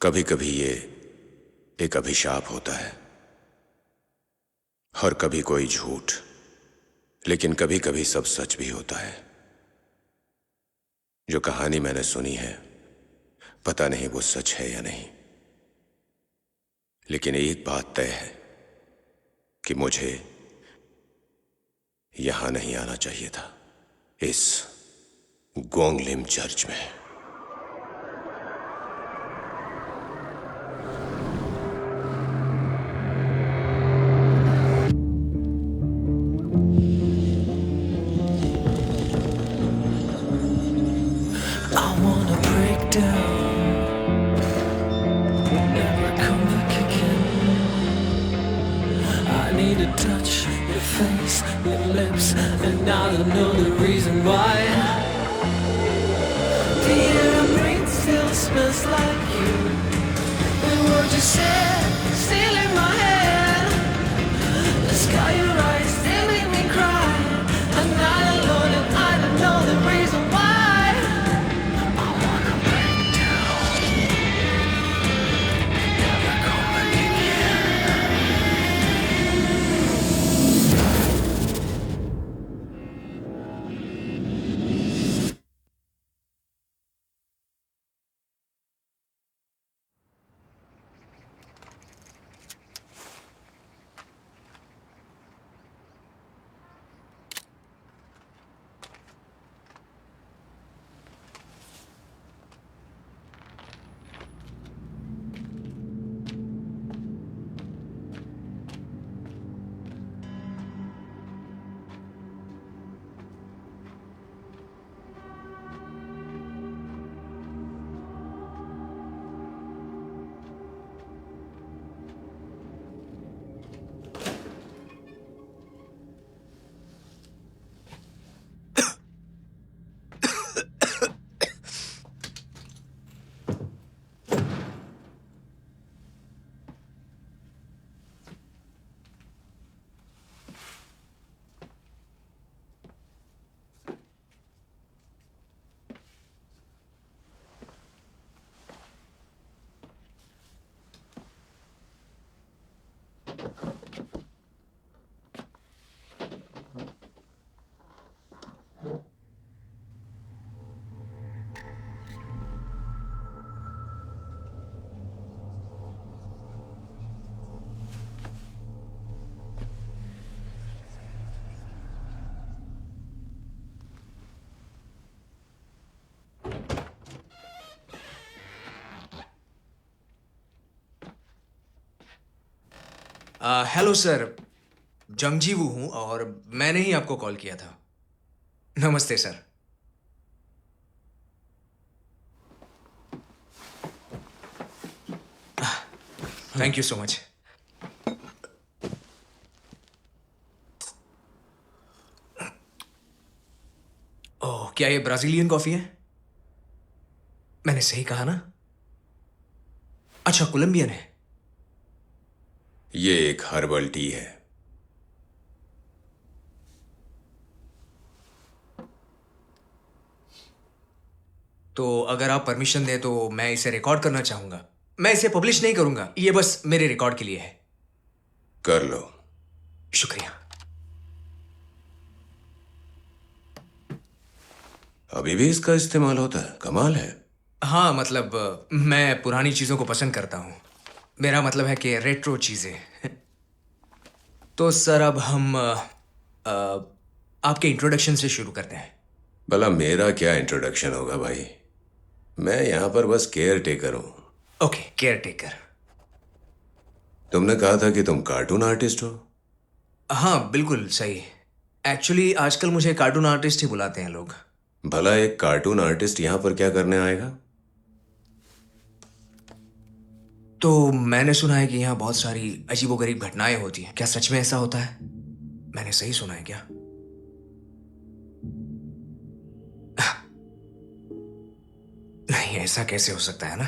कभी कभी ये एक अभिशाप होता है और कभी कोई झूठ, लेकिन कभी कभी सब सच भी होता है। जो कहानी मैंने सुनी है, पता नहीं वो सच है या नहीं, लेकिन एक बात तय है कि मुझे यहां नहीं आना चाहिए था, इस गोंगलिम चर्च में। I wanna break down, never come back again. I need to touch your face, your lips, and I don't know the reason why. The air I breathe still smells like you. The words you said still in my head. The sky you eyes still make me cry. I'm not alone and I don't know the reason why. Hello sir, जंगजीवू हूँ और मैंने ही आपको call किया था। नमस्ते sir. Thank you so much. Oh, क्या ये ब्राजीलियन कॉफी है? मैंने सही कहा ना? अच्छा, कोलंबियन है। ये एक हर्बल टी है। तो अगर आप परमिशन दें तो मैं इसे रिकॉर्ड करना चाहूंगा। मैं इसे पब्लिश नहीं करूंगा, ये बस मेरे रिकॉर्ड के लिए है। कर लो। शुक्रिया। अभी भी इसका इस्तेमाल होता है? कमाल है। हाँ, मतलब मैं पुरानी चीज़ों को पसंद करता हूँ। मेरा मतलब है कि रेट्रो चीज़ें। तो सर, अब हम आपके इंट्रोडक्शन से शुरू करते हैं। भला मेरा क्या इंट्रोडक्शन होगा भाई? मैं यहां पर बस केयर टेकर हूं। Okay, care taker. तुमने कहा था कि तुम कार्टून आर्टिस्ट हो। हाँ, बिल्कुल सही। एक्चुअली आजकल मुझे कार्टून आर्टिस्ट ही बुलाते हैं लोग। भला एक कार्टून आर्टिस्ट यहां पर क्या करने आएगा? तो मैंने सुना है कि यहाँ बहुत सारी अजीबोगरीब घटनाएं होती हैं। क्या सच में ऐसा होता है? मैंने सही सुना है क्या? नहीं, ऐसा कैसे हो सकता है ना?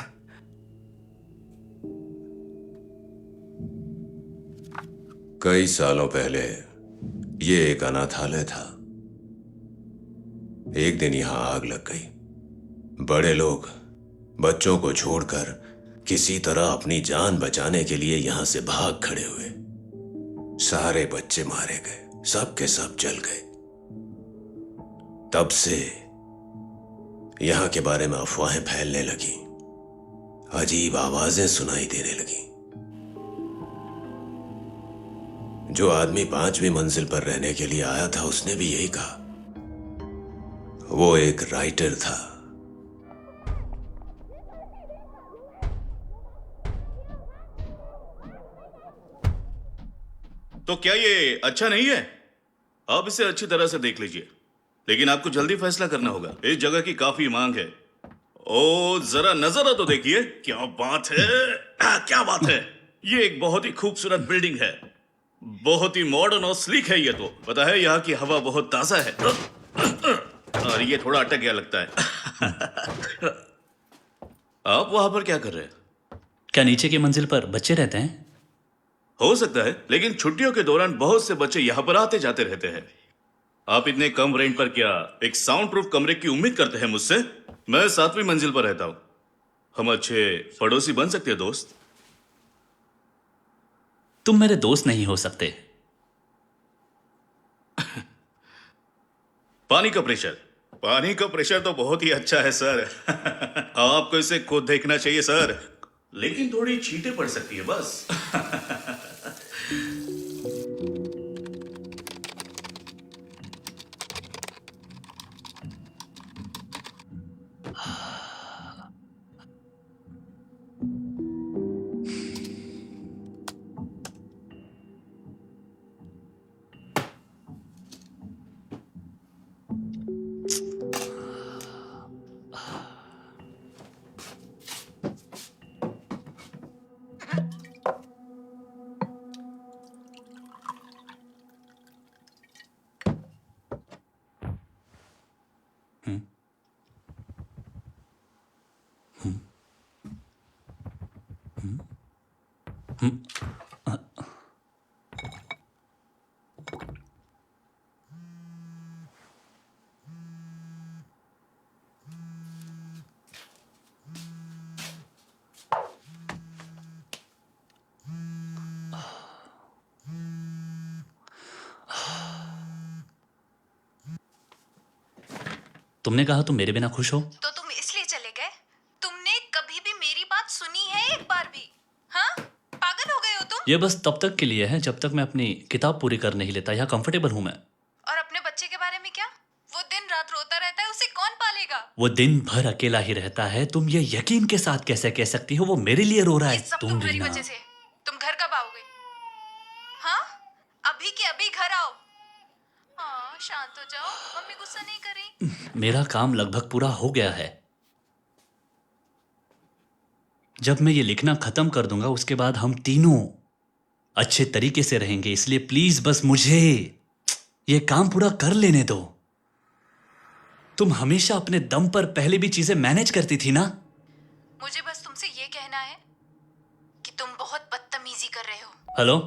कई सालों पहले ये एक अनाथालय था। एक दिन यहां आग लग गई। बड़े लोग बच्चों को छोड़कर किसी तरह अपनी जान बचाने के लिए यहां से भाग खड़े हुए। सारे बच्चे मारे गए, सब के सब जल गए। तब से यहां के बारे में अफवाहें फैलने लगी, अजीब आवाजें सुनाई देने लगी। जो आदमी 5वीं मंजिल पर रहने के लिए आया था उसने भी यही कहा। वो एक राइटर था। तो क्या ये अच्छा नहीं है? आप इसे अच्छी तरह से देख लीजिए, लेकिन आपको जल्दी फैसला करना होगा। इस जगह की काफी मांग है। ओ जरा नजर तो देखिए, क्या बात है, क्या बात है। ये एक बहुत ही खूबसूरत बिल्डिंग है, बहुत ही मॉडर्न और स्लीक है। ये तो पता है, यहाँ की हवा बहुत ताजा है। और ये थोड़ा अटक गया लगता है। आप वहां पर क्या कर रहे हैं? क्या नीचे की मंजिल पर बच्चे रहते हैं? हो सकता है, लेकिन छुट्टियों के दौरान बहुत से बच्चे यहाँ पर आते जाते रहते हैं। आप इतने कम रेंट पर क्या एक साउंड प्रूफ कमरे की उम्मीद करते हैं मुझसे? मैं 7वीं मंजिल पर रहता हूं। हम अच्छे पड़ोसी बन सकते हैं दोस्त। तुम मेरे दोस्त नहीं हो सकते। पानी का प्रेशर तो बहुत ही अच्छा है सर। आपको इसे खुद देखना चाहिए सर, लेकिन थोड़ी छींटे पड़ सकती है बस। तुमने कहा तुम मेरे बिना खुश हो। तो तुम इसलिए चले गए? तुमने कभी भी मेरी बात सुनी है एक बार भी? हाँ, पागल हो गए हो तुम? ये बस तब तक के लिए है जब तक मैं अपनी किताब पूरी कर नहीं लेता। यहाँ कंफर्टेबल हूं मैं। और अपने बच्चे के बारे में क्या? वो दिन रात रोता रहता है, उसे कौन पालेगा? वो दिन भर अकेला ही रहता है। तुम ये यकीन के साथ कैसे कह सकती हो वो मेरे लिए रो रहा ये है? सब तुम तुम्हारी रीना, वजह से। तुम घर कब आओगे? हाँ, अभी के अभी घर आओ। हाँ, शांत हो जाओ, मम्मी गुस्सा नहीं कर रही। मेरा काम लगभग पूरा हो गया है। जब मैं ये लिखना खत्म कर दूंगा उसके बाद हम तीनों अच्छे तरीके से रहेंगे। इसलिए प्लीज बस मुझे ये काम पूरा कर लेने दो। तुम हमेशा अपने दम पर पहले भी चीजें मैनेज करती थी ना। मुझे बस तुमसे ये कहना है कि तुम बहुत बदतमीजी कर रहे हो। Hello,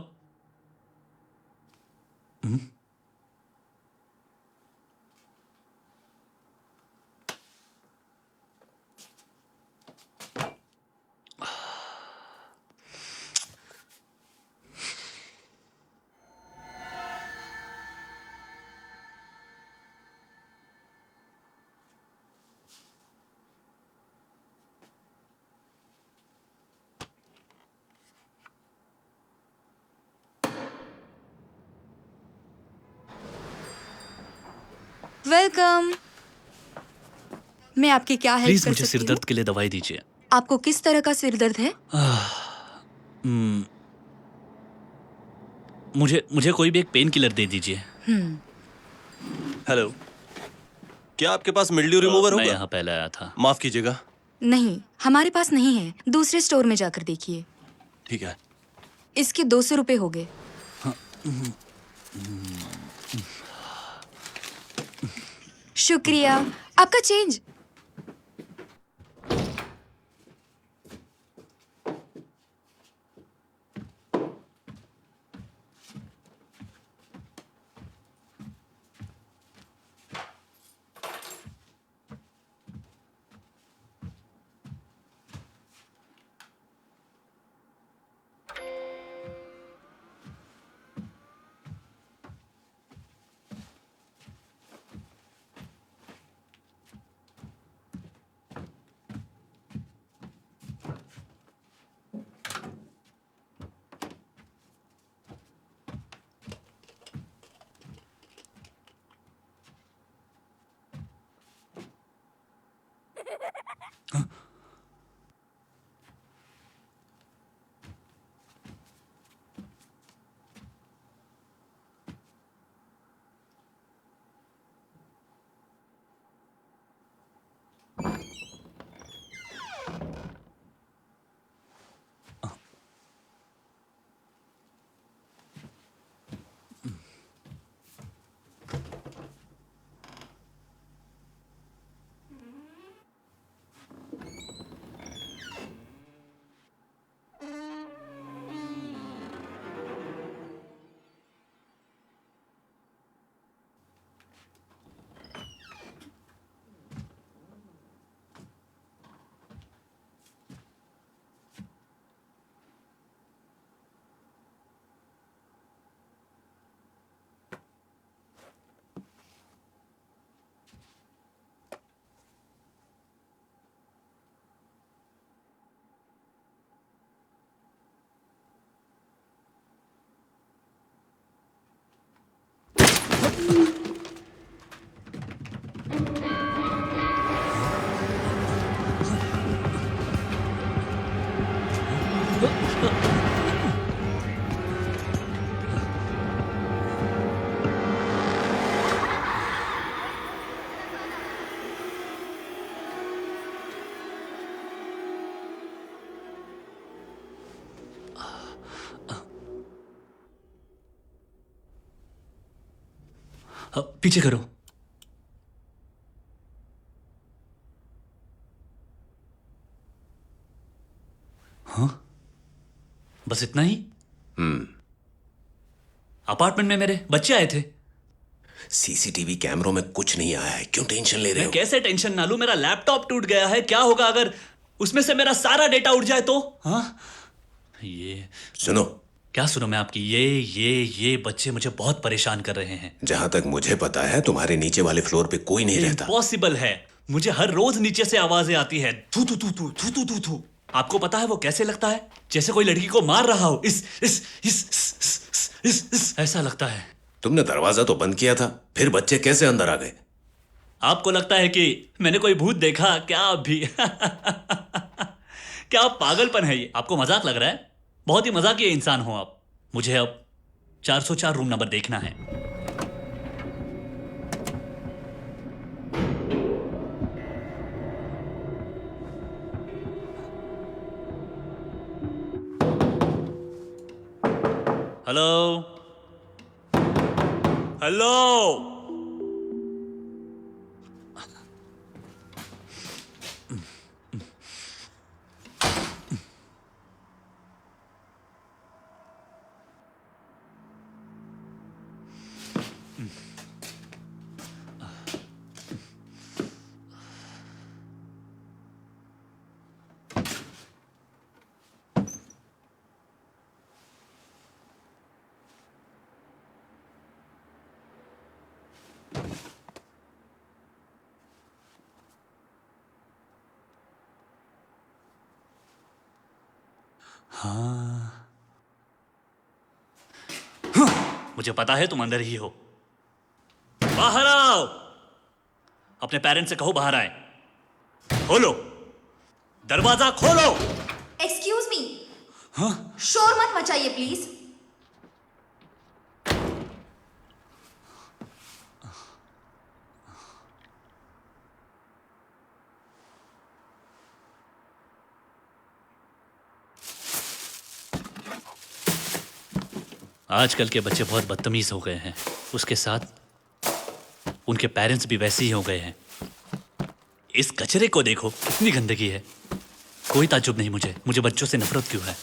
welcome. मैं आपकी क्या हेल्प प्लीज कर मुझे सकती हूँ? सिरदर्द के लिए दवाई दीजिए। आपको किस तरह का सिर दर्द है? मुझे कोई भी एक पेन किलर दे दीजिए। हेलो, क्या आपके पास मिल्ड्यू रिमूवर मैं होगा? यहाँ पहले आया था। माफ कीजिएगा। नहीं, हमारे पास नहीं है। दूसरे स्टोर में जाकर देखिए। ठीक है। इसके 200 रुपए हो गए। शुक्रिया। आपका चेंज। पीछे करो। हाँ, बस इतना ही? अपार्टमेंट में मेरे बच्चे आए थे। सीसीटीवी कैमरों में कुछ नहीं आया है, क्यों टेंशन ले रहे मैं हो? कैसे टेंशन ना लूं? मेरा लैपटॉप टूट गया है, क्या होगा अगर उसमें से मेरा सारा डेटा उड़ जाए तो? हाँ, ये सुनो, क्या सुनो मैं आपकी? ये बच्चे मुझे बहुत परेशान कर रहे हैं। जहां तक मुझे पता है तुम्हारे नीचे वाले फ्लोर पे कोई नहीं रहता। इम्पॉसिबल है, मुझे हर रोज नीचे से आवाजें आती है, थू थू थू थू थू थू थू थू। आपको पता है वो कैसे लगता है? जैसे कोई लड़की को मार रहा हो। इस ऐसा लगता है। तुमने दरवाजा तो बंद किया था, फिर बच्चे कैसे अंदर आ गए? आपको लगता है कि मैंने कोई भूत देखा क्या अभी? क्या पागलपन है ये? आपको मजाक लग रहा है? बहुत ही मजाकिया इंसान हो आप। मुझे अब 404 रूम नंबर देखना है। हेलो हेलो, हाँ, मुझे पता है तुम अंदर ही हो। बाहर आओ। अपने पेरेंट्स से कहो बाहर आए। खोलो, दरवाजा खोलो। Excuse me. शोर मत मचाइए प्लीज। आजकल के बच्चे बहुत बदतमीज हो गए हैं, उसके साथ उनके पेरेंट्स भी वैसे ही हो गए हैं। इस कचरे को देखो, कितनी गंदगी है। कोई ताज्जुब नहीं मुझे बच्चों से नफरत क्यों है।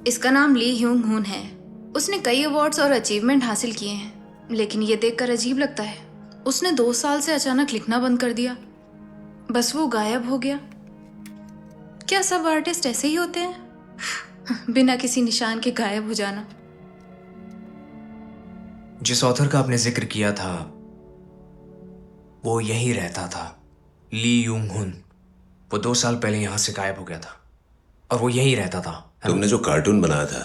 इसका नाम ली ह्यूंग हुन है। उसने कई अवार्ड्स और अचीवमेंट हासिल किए हैं, लेकिन ये देखकर अजीब लगता है। उसने 2 साल से अचानक लिखना बंद कर दिया, बस वो गायब हो गया। क्या सब आर्टिस्ट ऐसे ही होते हैं, बिना किसी निशान के गायब हो जाना? जिस ऑथर का आपने जिक्र किया था वो यहीं रहता था, ली यूंग हुन। वो 2 साल पहले यहां से गायब हो गया था और वो यहीं रहता था। तुमने जो कार्टून बनाया था,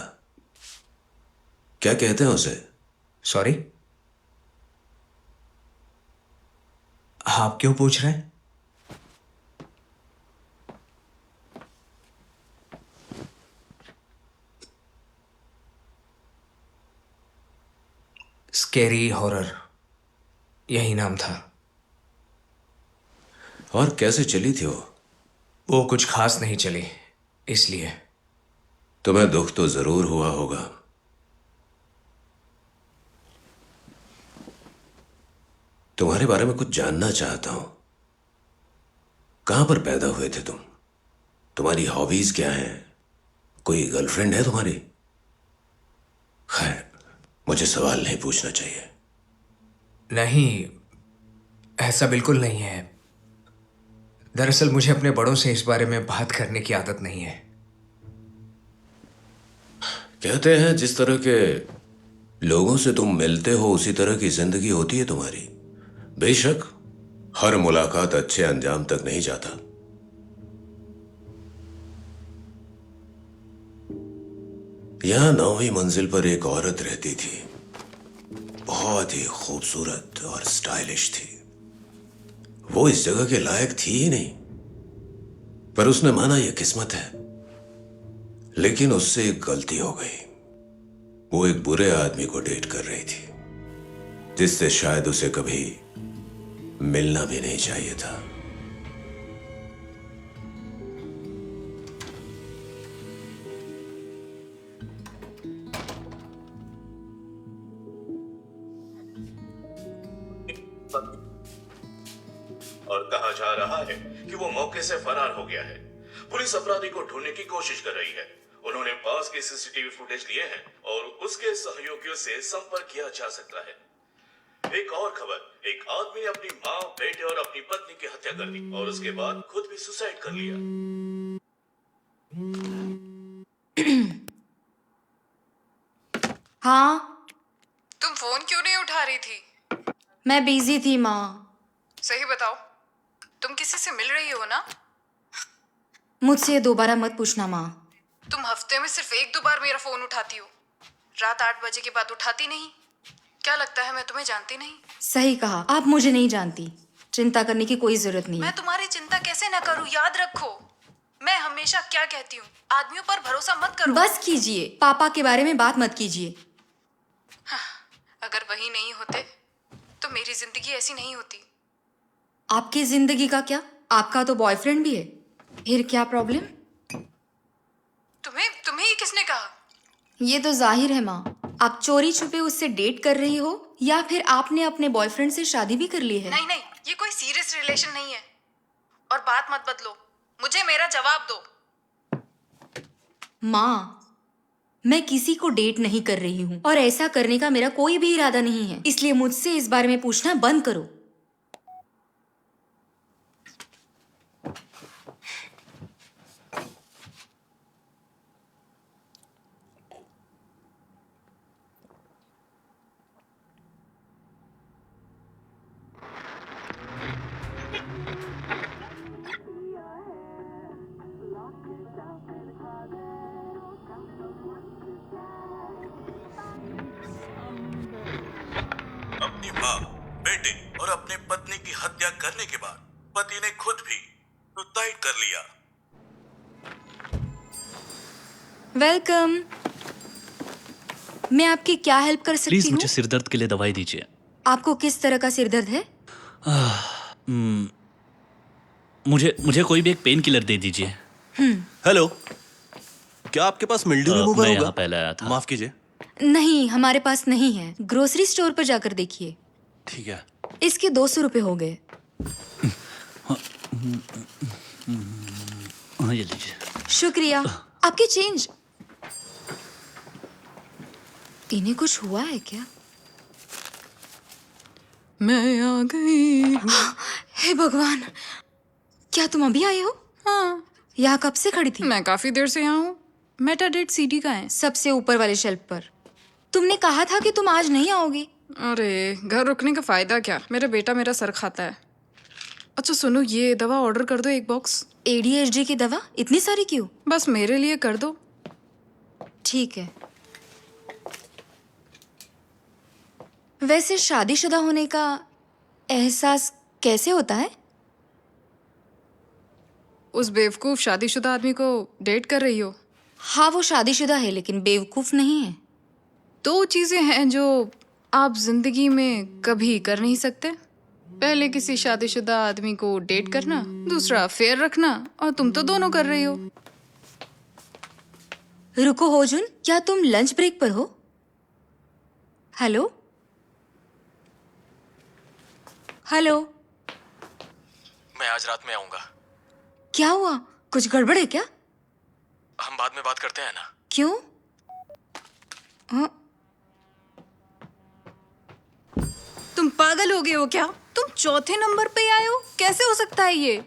क्या कहते हैं उसे? सॉरी, आप क्यों पूछ रहे हैं? स्कैरी हॉरर, यही नाम था। और कैसे चली थी वो? वो कुछ खास नहीं चली, इसलिए। तुम्हें दुख तो जरूर हुआ होगा। तुम्हारे बारे में कुछ जानना चाहता हूं। कहां पर पैदा हुए थे तुम? तुम्हारी हॉबीज क्या हैं? कोई गर्लफ्रेंड है तुम्हारी? खैर, मुझे सवाल नहीं पूछना चाहिए। नहीं, ऐसा बिल्कुल नहीं है। दरअसल मुझे अपने बड़ों से इस बारे में बात करने की आदत नहीं है। कहते हैं जिस तरह के लोगों से तुम मिलते हो उसी तरह की जिंदगी होती है तुम्हारी। बेशक हर मुलाकात अच्छे अंजाम तक नहीं जाता। यहां 9वीं मंजिल पर एक औरत रहती थी, बहुत ही खूबसूरत और स्टाइलिश थी। वो इस जगह के लायक थी ही नहीं, पर उसने माना यह किस्मत है। लेकिन उससे एक गलती हो गई। वो एक बुरे आदमी को डेट कर रही थी, जिससे शायद उसे कभी मिलना भी नहीं चाहिए था। और कहा जा रहा है कि वो मौके से फरार हो गया है। पुलिस अपराधी को ढूंढने की कोशिश कर रही है। उन्होंने पास के सीसीटीवी फुटेज लिए हैं और उसके सहयोगियों से संपर्क किया जा सकता है। एक और खबर, एक आदमी ने अपनी माँ, बेटे और अपनी पत्नी की हत्या कर दी और उसके बाद खुद भी सुसाइड कर लिया। हाँ, तुम फोन क्यों नहीं उठा रही थी? मैं बिजी थी माँ। सही बताओ, तुम किसी से मिल रही हो ना? मुझसे दोबारा मत पूछना माँ। तुम हफ्ते में सिर्फ 1-2 बार मेरा फोन उठाती हो। रात 8 बजे के बाद उठाती नहीं। क्या लगता है मैं तुम्हें जानती नहीं? सही कहा, आप मुझे नहीं जानती। चिंता करने की कोई जरूरत नहीं है। मैं तुम्हारी चिंता कैसे न करूं? याद रखो, मैं हमेशा क्या कहती हूँ, आदमियों पर भरोसा मत करो। बस कीजिए, पापा के बारे में बात मत कीजिए। अगर वही नहीं होते तो मेरी जिंदगी ऐसी नहीं होती। आपकी जिंदगी का क्या? आपका तो बॉयफ्रेंड भी है, फिर क्या प्रॉब्लम? तुम्हें ये किसने कहा? ये तो जाहिर है माँ, आप चोरी छुपे उससे डेट कर रही हो या फिर आपने अपने बॉयफ्रेंड से शादी भी कर ली है। नहीं, ये कोई सीरियस रिलेशन नहीं है। और बात मत बदलो, मुझे मेरा जवाब दो। माँ, मैं किसी को डेट नहीं कर रही हूँ और ऐसा करने का मेरा कोई भी इरादा नहीं है, इसलिए मुझसे इस बारे में पूछना बंद करो। अपनी माँ, बेटे और अपने पत्नी की हत्या करने के बाद पति ने खुद भी सुसाइड कर लिया। वेलकम। मैं आपकी क्या हेल्प कर सकती प्लीज हूँ? मुझे सिरदर्द के लिए दवाई दीजिए। आपको किस तरह का सिरदर्द है? मुझे कोई भी एक पेन किलर दे दीजिए। हेलो, क्या आपके पास मिल्ड्यू रिमूवर मैं होगा? यहाँ पहले आया था। माफ कीजिए। नहीं, हमारे पास नहीं है। ग्रोसरी स्टोर पर जाकर देखिए। ठीक है। इसके 200 रुपए हो गए। हाँ, ये लीजिए। शुक्रिया। आपकी चेंज। इन्हें कुछ हुआ है क्या? मैं आ गई हूँ। हे भगवान, क्या तुम अभी आई हो? हाँ, यहाँ कब से खड़ी थी? मैं काफी देर से यहाँ हूँ। मेटाडेट सीडी का है? सबसे ऊपर वाले शेल्फ पर। तुमने कहा था कि तुम आज नहीं आओगी। अरे, घर रुकने का फायदा क्या? मेरा बेटा मेरा सर खाता है। अच्छा सुनो, ये दवा ऑर्डर कर दो, 1 बॉक्स। ADHD की दवा इतनी सारी क्यों? बस मेरे लिए कर दो। ठीक है। वैसे शादीशुदा होने का एहसास कैसे होता है? उस बेवकूफ शादीशुदा आदमी को डेट कर रही हो? हाँ, वो शादीशुदा है लेकिन बेवकूफ नहीं है। 2 चीजें हैं जो आप जिंदगी में कभी कर नहीं सकते। पहले किसी शादीशुदा आदमी को डेट करना, दूसरा अफेयर रखना, और तुम तो दोनों कर रही हो। रुको होजुन, क्या तुम लंच ब्रेक पर हो? Hello hello. मैं आज रात में आऊंगा। क्या हुआ? कुछ गड़बड़ है क्या? हम बाद में बात करते हैं ना। क्यों? हाँ? तुम पागल हो गए हो क्या? तुम चौथे नंबर पे आए हो? कैसे हो सकता है ये?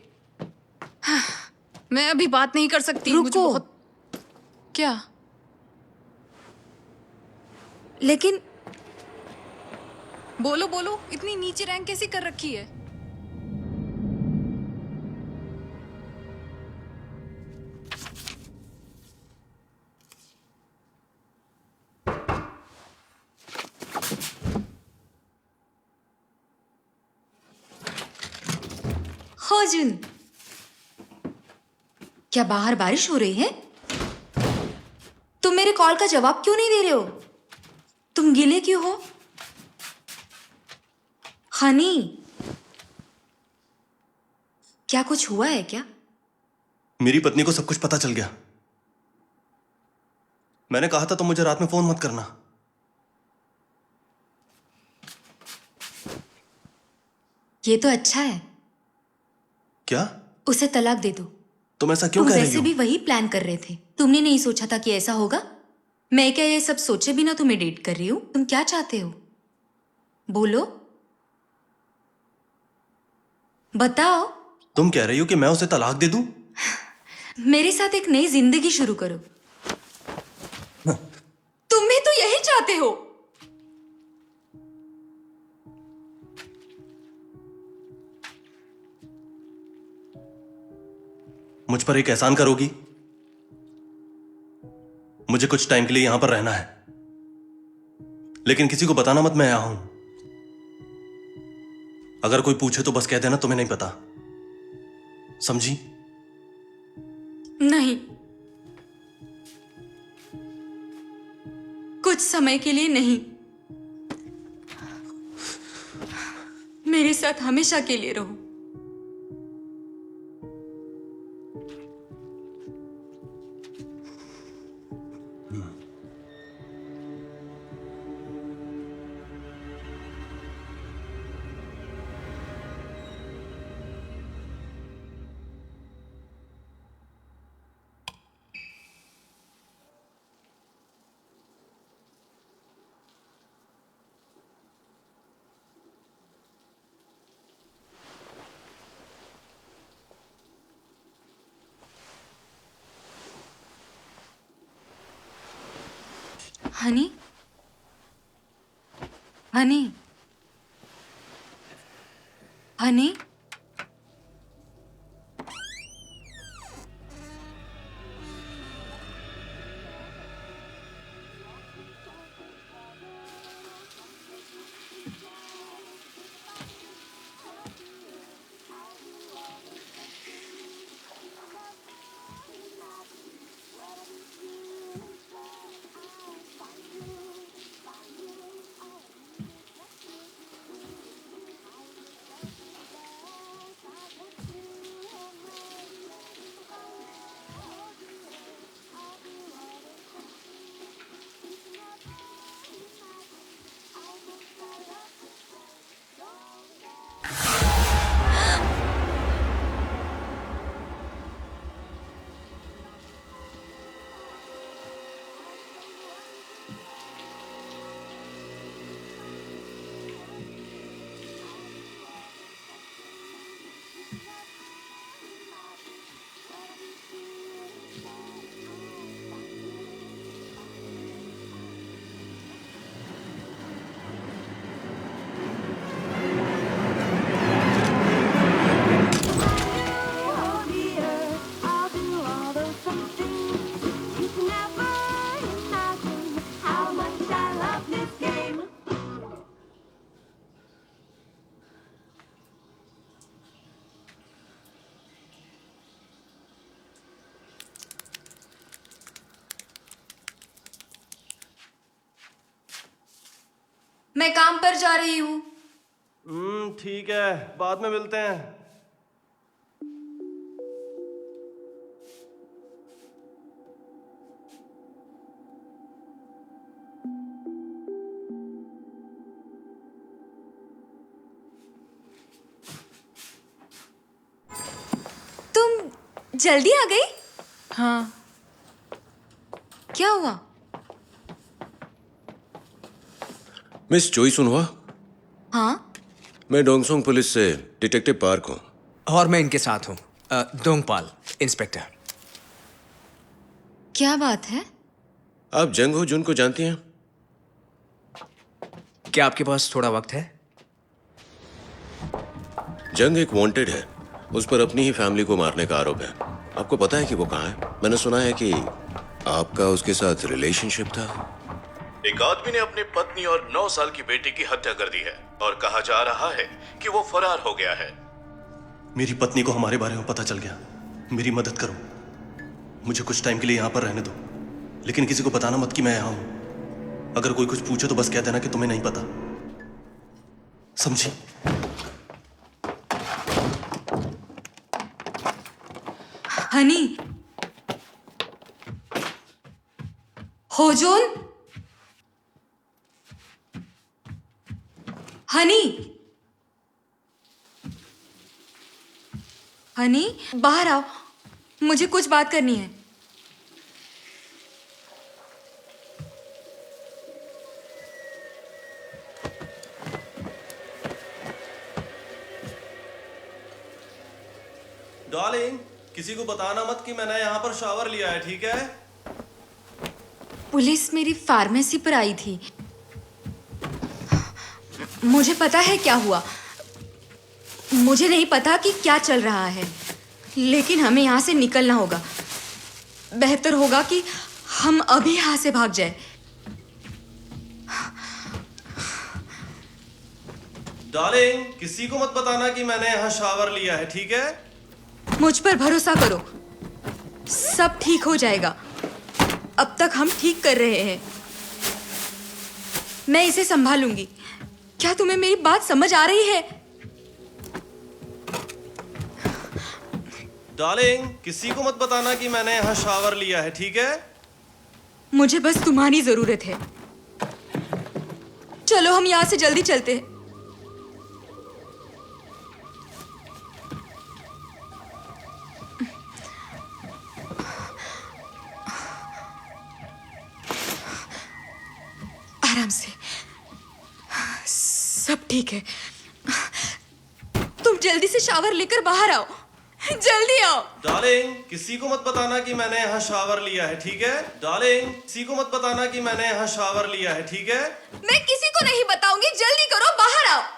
मैं अभी बात नहीं कर सकती। मुझे रुको। बहुत... क्या? लेकिन बोलो बोलो, इतनी नीचे रैंक कैसी कर रखी है? होजुन, क्या बाहर बारिश हो रही है? तुम मेरे कॉल का जवाब क्यों नहीं दे रहे हो? तुम गिले क्यों हो? हनी, क्या कुछ हुआ है क्या? मेरी पत्नी को सब कुछ पता चल गया। मैंने कहा था तुम मुझे रात में फोन मत करना। ये तो अच्छा है। क्या? उसे तलाक दे दो। तुम ऐसा क्यों तुम कह रही वैसे हो? भी वही प्लान कर रहे थे। तुमने नहीं सोचा था कि ऐसा होगा? मैं क्या ये सब सोचे बिना तुम्हें डेट कर रही हूं? तुम क्या चाहते हो? बोलो, बताओ। तुम कह रही हो कि मैं उसे तलाक दे दूं? मेरे साथ एक नई जिंदगी शुरू करो। तुम भी तो यही चाहते हो। मुझ पर एक एहसान करोगी? मुझे कुछ टाइम के लिए यहां पर रहना है, लेकिन किसी को बताना मत मैं यहां हूं। अगर कोई पूछे तो बस कह देना तुम्हें नहीं पता, समझी? नहीं, कुछ समय के लिए नहीं, मेरे साथ हमेशा के लिए रहो। हनी, हनी, हनी, मैं काम पर जा रही हूं। ठीक है, बाद में मिलते हैं। जल्दी आ गई? हाँ, क्या हुआ? मिस चोई सुनवा, हाँ, मैं डोंगसोंग पुलिस से डिटेक्टिव पार्क हूँ। और मैं इनके साथ हूँ, दोंगपाल, इंस्पेक्टर। क्या बात है? आप जंग हो जुन को जानती हैं? क्या आपके पास थोड़ा वक्त है? जंग एक वांटेड है, उस पर अपनी ही फैमिली को मारने का आरोप है। आपको पता है कि वो कहाँ है? मैंने सुना है कि आपका उसके साथ रिलेशनशिप था। एक आदमी ने अपनी पत्नी और 9 साल की बेटी की हत्या कर दी है और कहा जा रहा है कि वो फरार हो गया है। मेरी पत्नी को हमारे बारे में पता चल गया। मेरी मदद करो, मुझे कुछ टाइम के लिए यहाँ पर रहने दो, लेकिन किसी को बताना मत कि मैं यहाँ हूँ। अगर कोई कुछ पूछे तो बस कह देना कि तुम्हें नहीं पता, समझी? हनी, होजोन, हनी, हनी, बाहर आओ, मुझे कुछ बात करनी है। डार्लिंग, किसी को बताना मत कि मैंने यहाँ पर शावर लिया है, ठीक है? पुलिस मेरी फार्मेसी पर आई थी। मुझे पता है क्या हुआ। मुझे नहीं पता कि क्या चल रहा है, लेकिन हमें यहाँ से निकलना होगा। बेहतर होगा कि हम अभी यहाँ से भाग जाए। डार्लिंग, किसी को मत बताना कि मैंने यहाँ शावर लिया है, ठीक है? मुझ पर भरोसा करो, सब ठीक हो जाएगा। अब तक हम ठीक कर रहे हैं, मैं इसे संभालूंगी। क्या तुम्हें मेरी बात समझ आ रही है? डार्लिंग, किसी को मत बताना कि मैंने यहाँ शावर लिया है, ठीक है? मुझे बस तुम्हारी जरूरत है। चलो हम यहाँ से जल्दी चलते हैं। आराम से, सब ठीक है। तुम जल्दी से शावर लेकर बाहर आओ, जल्दी आओ। डार्लिंग, किसी को मत बताना कि मैंने यहाँ शावर लिया है, ठीक है? डार्लिंग, किसी को मत बताना कि मैंने यहाँ शावर लिया है, ठीक है? मैं किसी को नहीं बताऊंगी, जल्दी करो, बाहर आओ।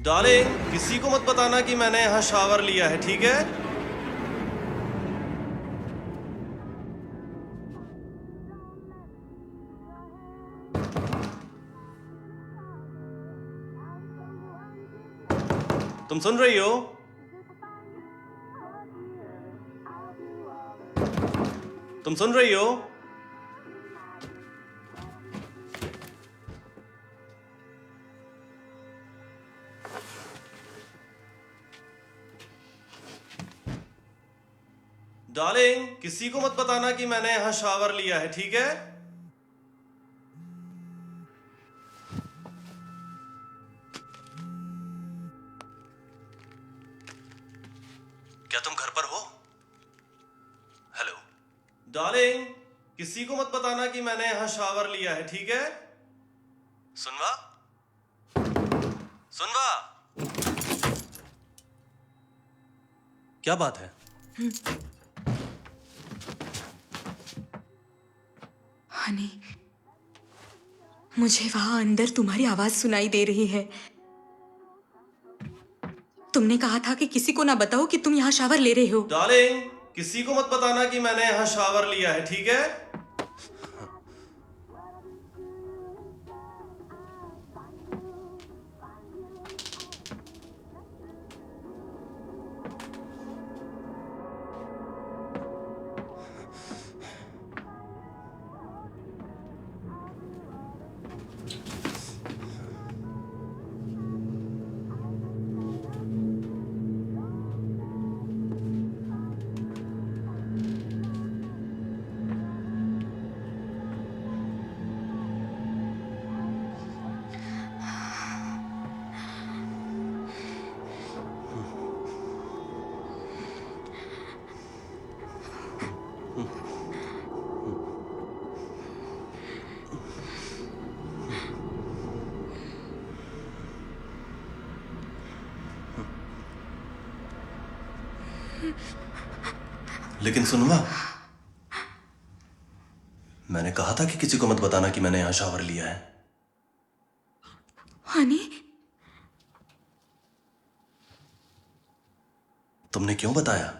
डार्लिंग, किसी को मत बताना कि मैंने यहाँ शावर लिया है, ठीक है? तुम सुन रही हो? तुम सुन रही हो? डार्लिंग, किसी को मत बताना कि मैंने यहाँ शावर लिया है, ठीक है? क्या तुम घर पर हो? हेलो? डार्लिंग, किसी को मत बताना कि मैंने यहाँ शावर लिया है, ठीक है? सुनवा? सुनवा? क्या बात है? हनी, मुझे वहां अंदर तुम्हारी आवाज सुनाई दे रही है। तुमने कहा था कि किसी को ना बताओ कि तुम यहाँ शावर ले रहे हो। डार्लिंग, किसी को मत बताना कि मैंने यहाँ शावर लिया है, ठीक है? लेकिन सुनवा, मैंने कहा था कि किसी को मत बताना कि मैंने यहां शावर लिया है। हनी, तुमने क्यों बताया?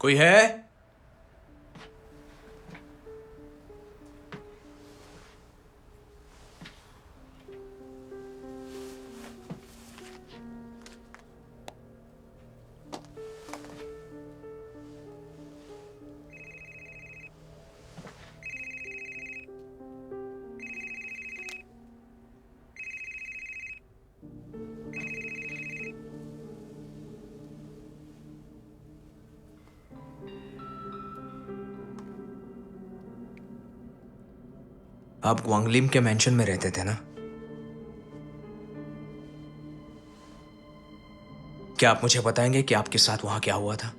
कोई है? आप ग्वांगलिम के मेंशन में रहते थे ना? क्या आप मुझे बताएंगे कि आपके साथ वहां क्या हुआ था?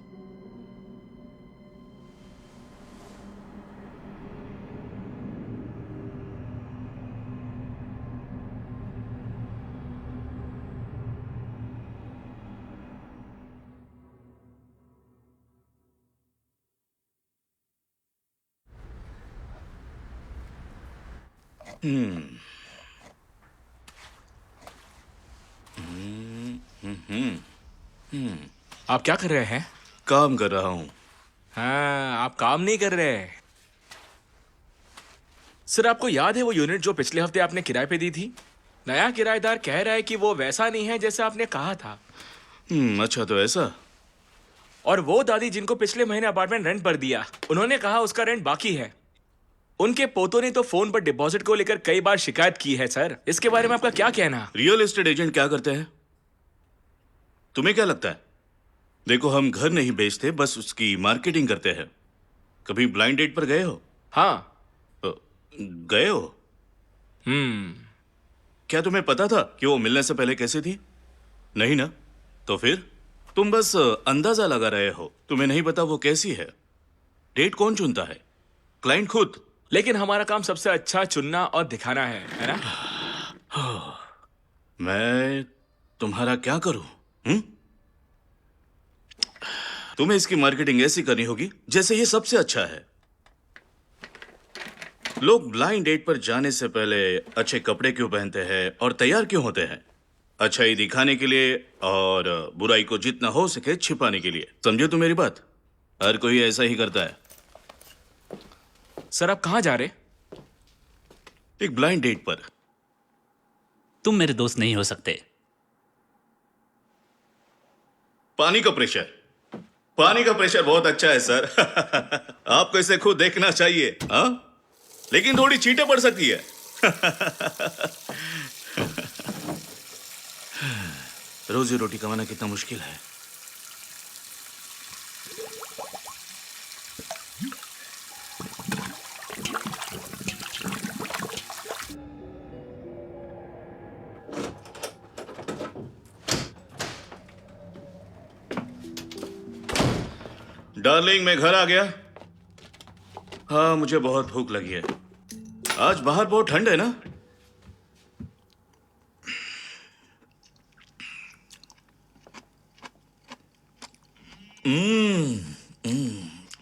आप क्या कर रहे हैं? काम कर रहा हूं। हाँ, आप काम नहीं कर रहे। सर, आपको याद है वो यूनिट जो पिछले हफ्ते आपने किराए पे दी थी? नया किराएदार कह रहा है कि वो वैसा नहीं है जैसा आपने कहा था। अच्छा तो ऐसा। और वो दादी जिनको पिछले महीने अपार्टमेंट रेंट पर दिया, उन्होंने कहा उसका रेंट बाकी है। उनके पोतों ने तो फोन पर डिपॉजिट को लेकर कई बार शिकायत की है। सर, इसके बारे में आपका क्या कहना? रियल एस्टेट एजेंट क्या करते हैं, तुम्हें क्या लगता है? देखो, हम घर नहीं बेचते, बस उसकी मार्केटिंग करते हैं। कभी ब्लाइंड डेट पर गए हो? हाँ। गए हो? क्या तुम्हें पता था कि वो मिलने से पहले कैसी थी? नहीं ना? तो फिर तुम बस अंदाजा लगा रहे हो। तुम्हें नहीं पता वो कैसी है। डेट कौन चुनता है? क्लाइंट खुद। लेकिन हमारा काम सबसे अच्छा चुनना और दिखाना है ना? मैं तुम्हारा क्या करूं? तुम्हें इसकी मार्केटिंग ऐसी करनी होगी जैसे ये सबसे अच्छा है। लोग ब्लाइंड डेट पर जाने से पहले अच्छे कपड़े क्यों पहनते हैं और तैयार क्यों होते हैं? अच्छाई दिखाने के लिए और बुराई को जितना हो सके छिपाने के लिए। समझे तुम मेरी बात? हर कोई ऐसा ही करता है। सर, आप कहाँ जा रहे? एक ब्लाइंड डेट पर। तुम मेरे दोस्त नहीं हो सकते। पानी का प्रेशर बहुत अच्छा है सर। आपको इसे खुद देखना चाहिए। हाँ, लेकिन थोड़ी चीटें पड़ सकती है। रोजी रोटी कमाना कितना मुश्किल है। डार्लिंग, मैं घर आ गया। हाँ, मुझे बहुत भूख लगी है। आज बाहर बहुत ठंड है ना?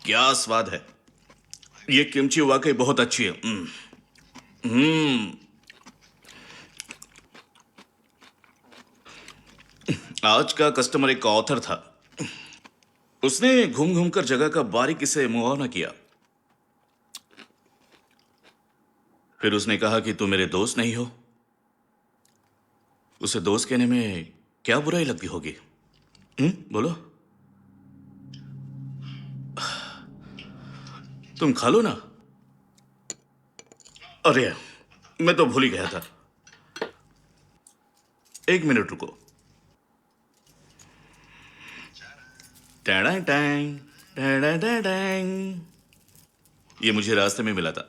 क्या स्वाद है। ये किमची वाकई बहुत अच्छी है। आज का कस्टमर एक ऑथर था। उसने घूम घूम कर जगह का बारीकी से मुआयना किया। फिर उसने कहा कि तुम मेरे दोस्त नहीं हो। उसे दोस्त कहने में क्या बुराई लगती होगी? बोलो। तुम खा लो ना। अरे मैं तो भूल ही गया था। एक मिनट रुको। Tang Tang Tang Tang Tang. ये मुझे रास्ते में मिला था।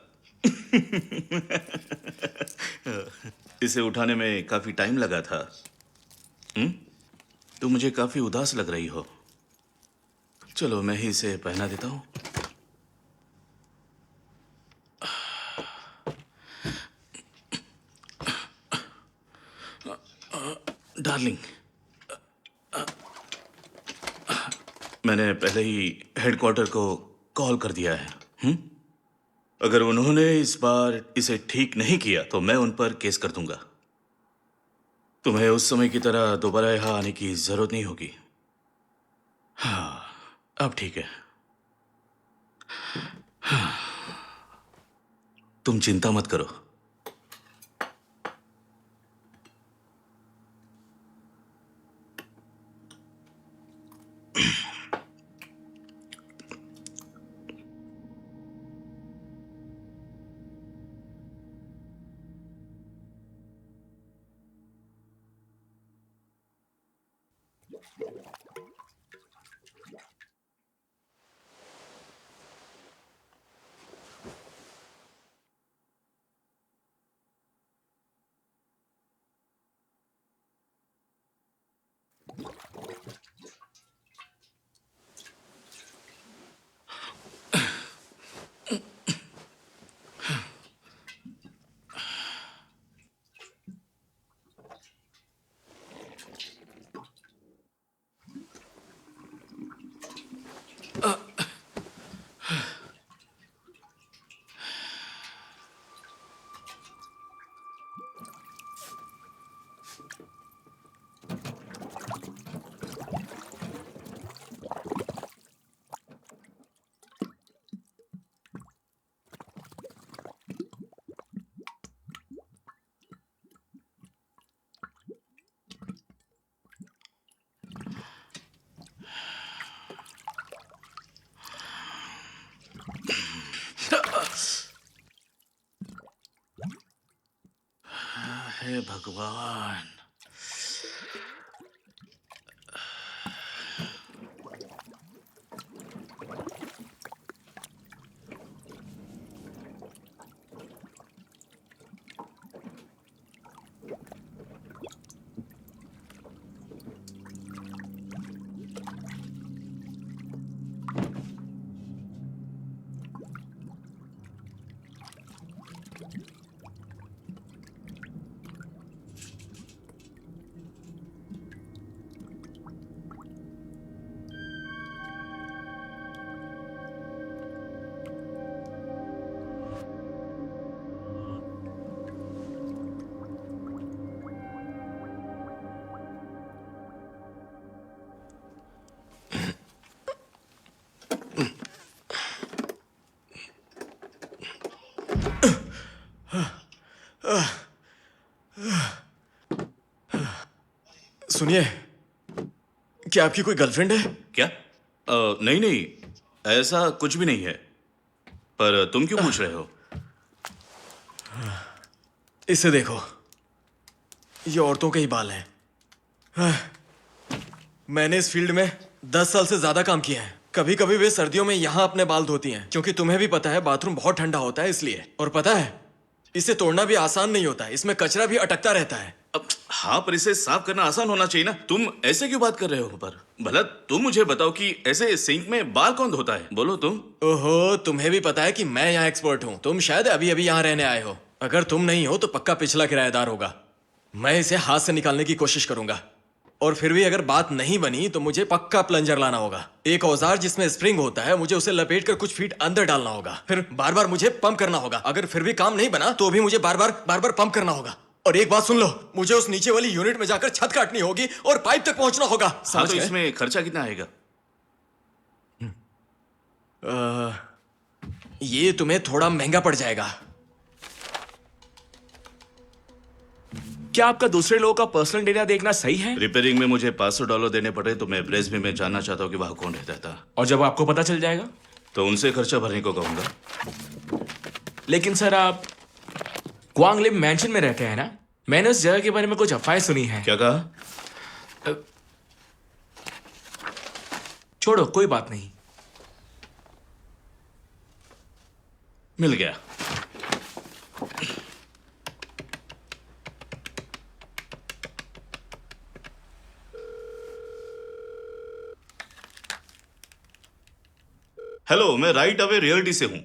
इसे उठाने में काफी टाइम लगा था। तुम मुझे काफी उदास लग रही हो। चलो मैं ही इसे पहना देता हूं। डार्लिंग, मैंने पहले ही हेडक्वार्टर को कॉल कर दिया है। अगर उन्होंने इस बार इसे ठीक नहीं किया तो मैं उन पर केस कर दूंगा। तुम्हें उस समय की तरह दोबारा यहां आने की जरूरत नहीं होगी। हाँ, अब ठीक है। हाँ, तुम चिंता मत करो। हे भगवान। सुनिए, क्या आपकी कोई गर्लफ्रेंड है? क्या? नहीं नहीं, ऐसा कुछ भी नहीं है। पर तुम क्यों पूछ रहे हो? इसे देखो, ये औरतों के ही बाल हैं। मैंने इस फील्ड में 10 साल से ज्यादा काम किया है। कभी कभी वे सर्दियों में यहाँ अपने बाल धोती हैं, क्योंकि तुम्हें भी पता है बाथरूम बहुत ठंडा होता है इसलिए। और पता है, इसे तोड़ना भी आसान नहीं होता है, इसमें कचरा भी अटकता रहता है। हाँ, पर इसे साफ करना आसान होना चाहिए ना। तुम ऐसे क्यों बात कर रहे हो? पर भला तुम मुझे बताओ कि ऐसे सिंक में बाल कौन धोता है? बोलो तुम। ओहो, तुम्हें भी पता है कि मैं यहाँ एक्सपर्ट हूँ। तुम शायद अभी अभी यहाँ रहने आए हो। अगर तुम नहीं हो तो पक्का पिछला किराएदार होगा। मैं इसे हाथ से निकालने की कोशिश करूंगा, और फिर भी अगर बात नहीं बनी तो मुझे पक्का प्लंजर लाना होगा। एक औजार जिसमें स्प्रिंग होता है, मुझे उसे लपेट कर कुछ फीट अंदर डालना होगा। फिर बार बार मुझे पंप करना होगा। अगर फिर भी काम नहीं बना तो भी मुझे बार बार पंप करना होगा। और एक बात सुन लो, मुझे उस नीचे वाली यूनिट में जाकर छत काटनी होगी और पाइप तक पहुंचना होगा। हाँ, समझ तो गए? इसमें खर्चा कितना आएगा? ये तुम्हें थोड़ा महंगा पड़ जाएगा। क्या आपका दूसरे लोगों का पर्सनल डेटा देखना सही है? रिपेयरिंग में मुझे $500 देने पड़े तो मैं ब्रेसबे में जानना चाहता हूँ कि वहां कौन रहता था। और जब आपको पता चल जाएगा तो उनसे खर्चा भरने को कहूंगा। लेकिन सर आप ग्वांगलिम मैंशन में रहते हैं ना? मैंने उस जगह के बारे में कुछ अफवाहें सुनी हैं। क्या कहा? छोड़ो, कोई बात नहीं। मिल गया। हेलो, मैं राइट अवे रियल्टी से हूं।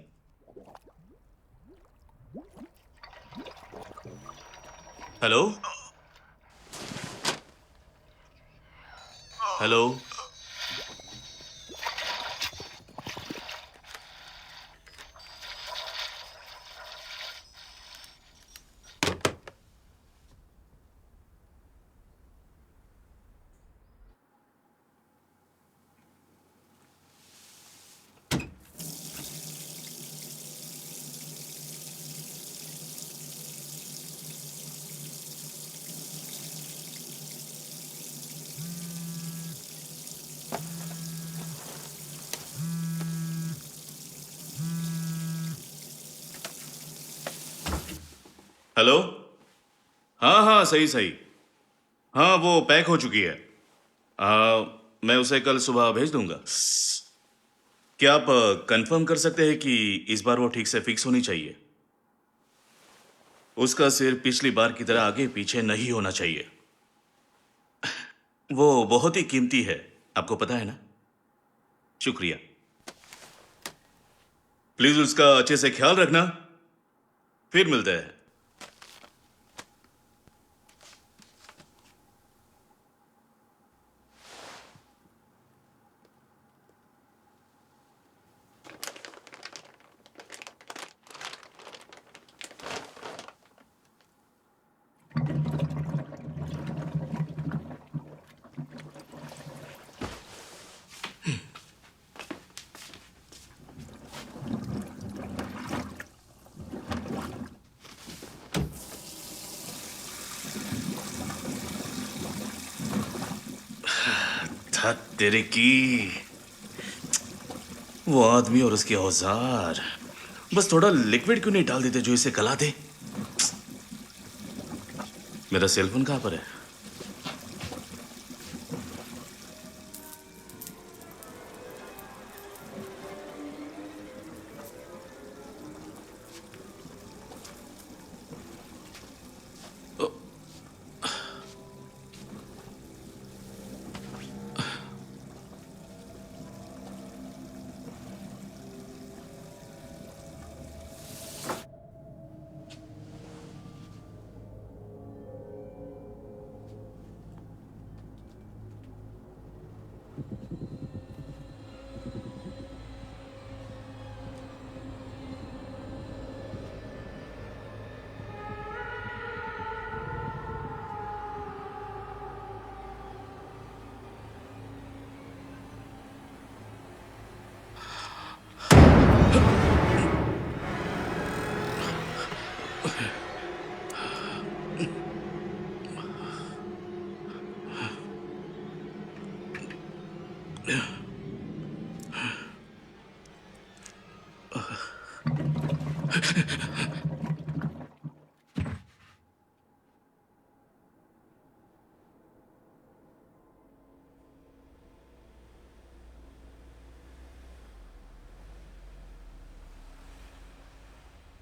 Hello hello, hello. हाँ हाँ, सही सही। हाँ, वो पैक हो चुकी है। मैं उसे कल सुबह भेज दूंगा। क्या आप कंफर्म कर सकते हैं कि इस बार वो ठीक से फिक्स होनी चाहिए? उसका सिर पिछली बार की तरह आगे पीछे नहीं होना चाहिए। वो बहुत ही कीमती है, आपको पता है ना? शुक्रिया। प्लीज उसका अच्छे से ख्याल रखना। फिर मिलते हैं। तेरे की वो आदमी और उसके औजार, बस थोड़ा लिक्विड क्यों नहीं डाल देते जो इसे गला दे? मेरा सेलफोन कहां पर है?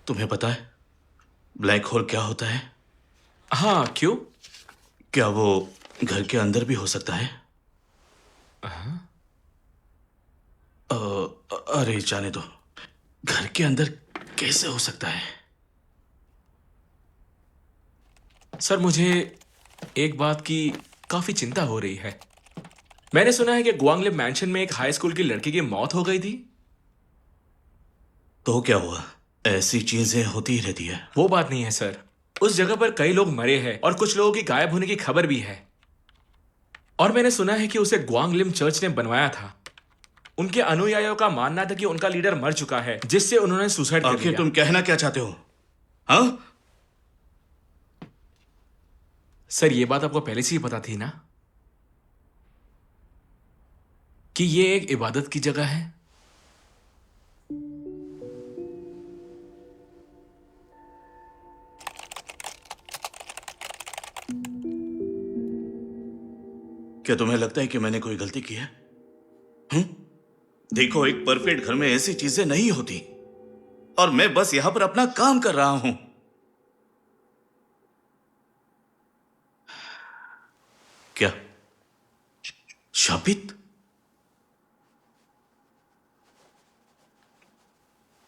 तुम्हें पता है ब्लैक होल क्या होता है? हाँ, क्यों? क्या वो घर के अंदर भी हो सकता है? अरे जाने दो। घर के अंदर कैसे हो सकता है? सर, मुझे एक बात की काफी चिंता हो रही है। मैंने सुना है कि ग्वांगलिम मैंशन में एक हाई स्कूल की लड़की की मौत हो गई थी। तो क्या हुआ? ऐसी चीजें होती ही रहती है। वो बात नहीं है सर, उस जगह पर कई लोग मरे हैं और कुछ लोगों की गायब होने की खबर भी है। और मैंने सुना है कि उसे ग्वांगलिम चर्च ने बनवाया था। उनके अनुयायियों का मानना था कि उनका लीडर मर चुका है, जिससे उन्होंने सुसाइड कर आखिर लिया। तुम कहना क्या चाहते हो? हाँ? सर, ये बात आपको पहले से ही पता थी ना कि ये एक इबादत की जगह है। क्या तुम्हें लगता है कि मैंने कोई गलती की है? देखो, एक परफेक्ट घर में ऐसी चीजें नहीं होती, और मैं बस यहां पर अपना काम कर रहा हूं। क्या शापित?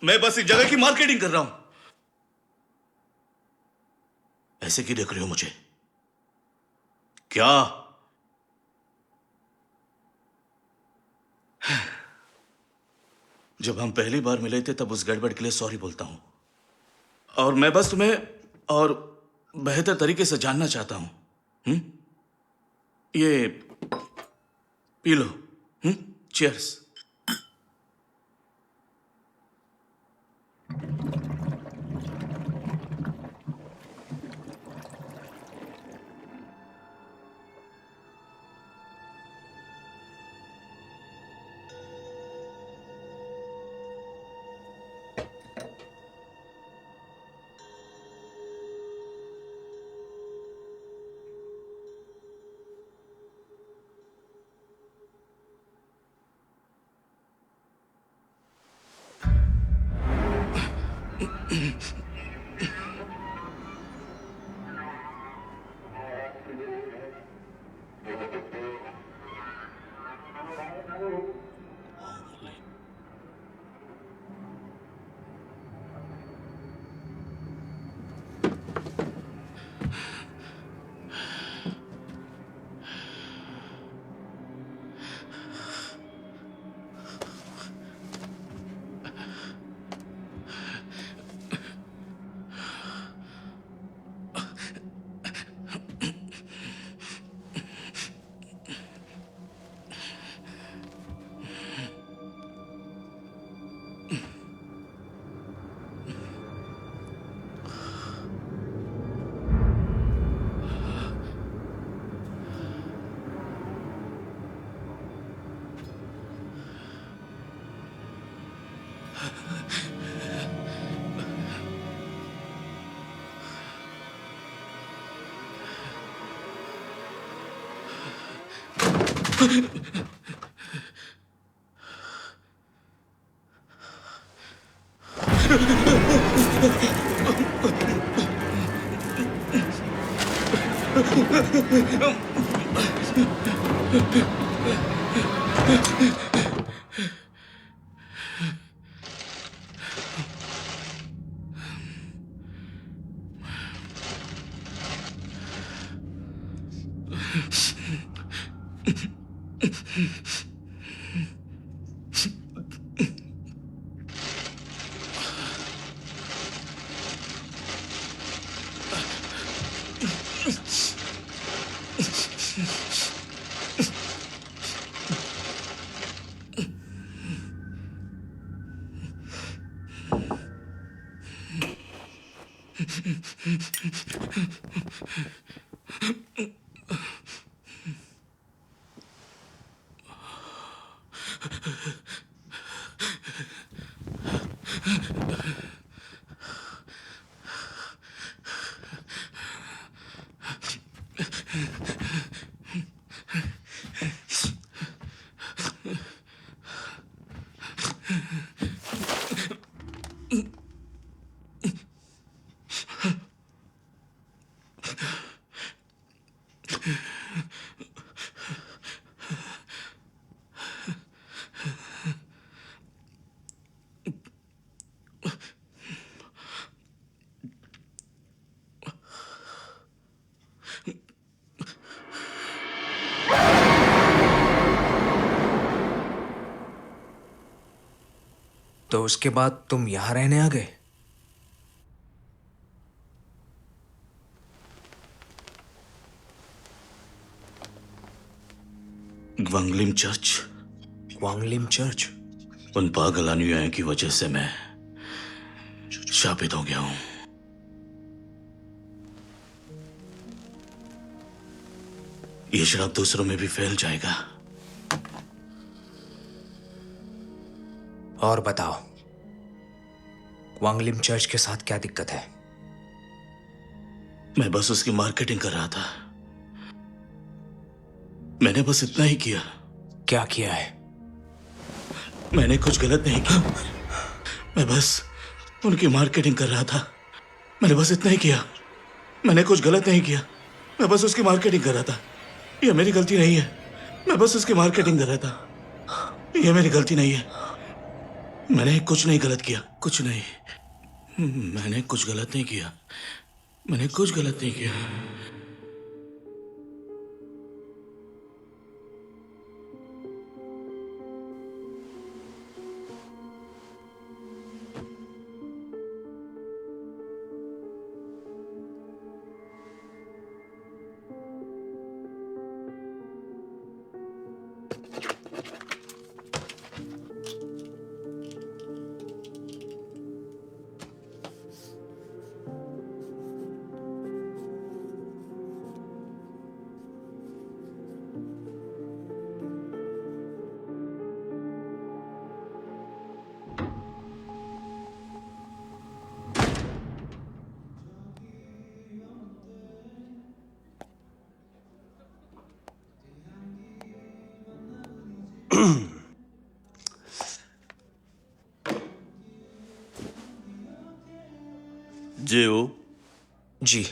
मैं बस इस जगह की मार्केटिंग कर रहा हूं। ऐसे क्यों देख रहे हो मुझे? क्या जब हम पहली बार मिले थे तब उस गड़बड़ के लिए सॉरी बोलता हूं, और मैं बस तुम्हें और बेहतर तरीके से जानना चाहता हूं। ये पी लो। चीयर्स। तो उसके बाद तुम यहां रहने आ गए? वांगलिम चर्च, वांगलिम चर्च? उन पागल अनुयायियों की वजह से मैं शापित हो गया हूं। ये श्राप दूसरों में भी फैल जाएगा। और बताओ, वांगलिम चर्च के साथ क्या दिक्कत है? मैं बस उसकी मार्केटिंग कर रहा था। मैंने बस इतना ही किया। क्या किया है? मैंने कुछ गलत नहीं किया। मैं बस उनकी मार्केटिंग कर रहा था। मैंने बस इतना ही किया। मैंने कुछ गलत नहीं किया। मैं बस उसकी मार्केटिंग कर रहा था। यह मेरी गलती नहीं है। मैं बस उसकी मार्केटिंग कर रहा था। यह मेरी गलती नहीं है। मैंने कुछ नहीं गलत किया। कुछ नहीं। मैंने कुछ गलत नहीं किया। मैंने कुछ गलत नहीं किया। जेओ जी।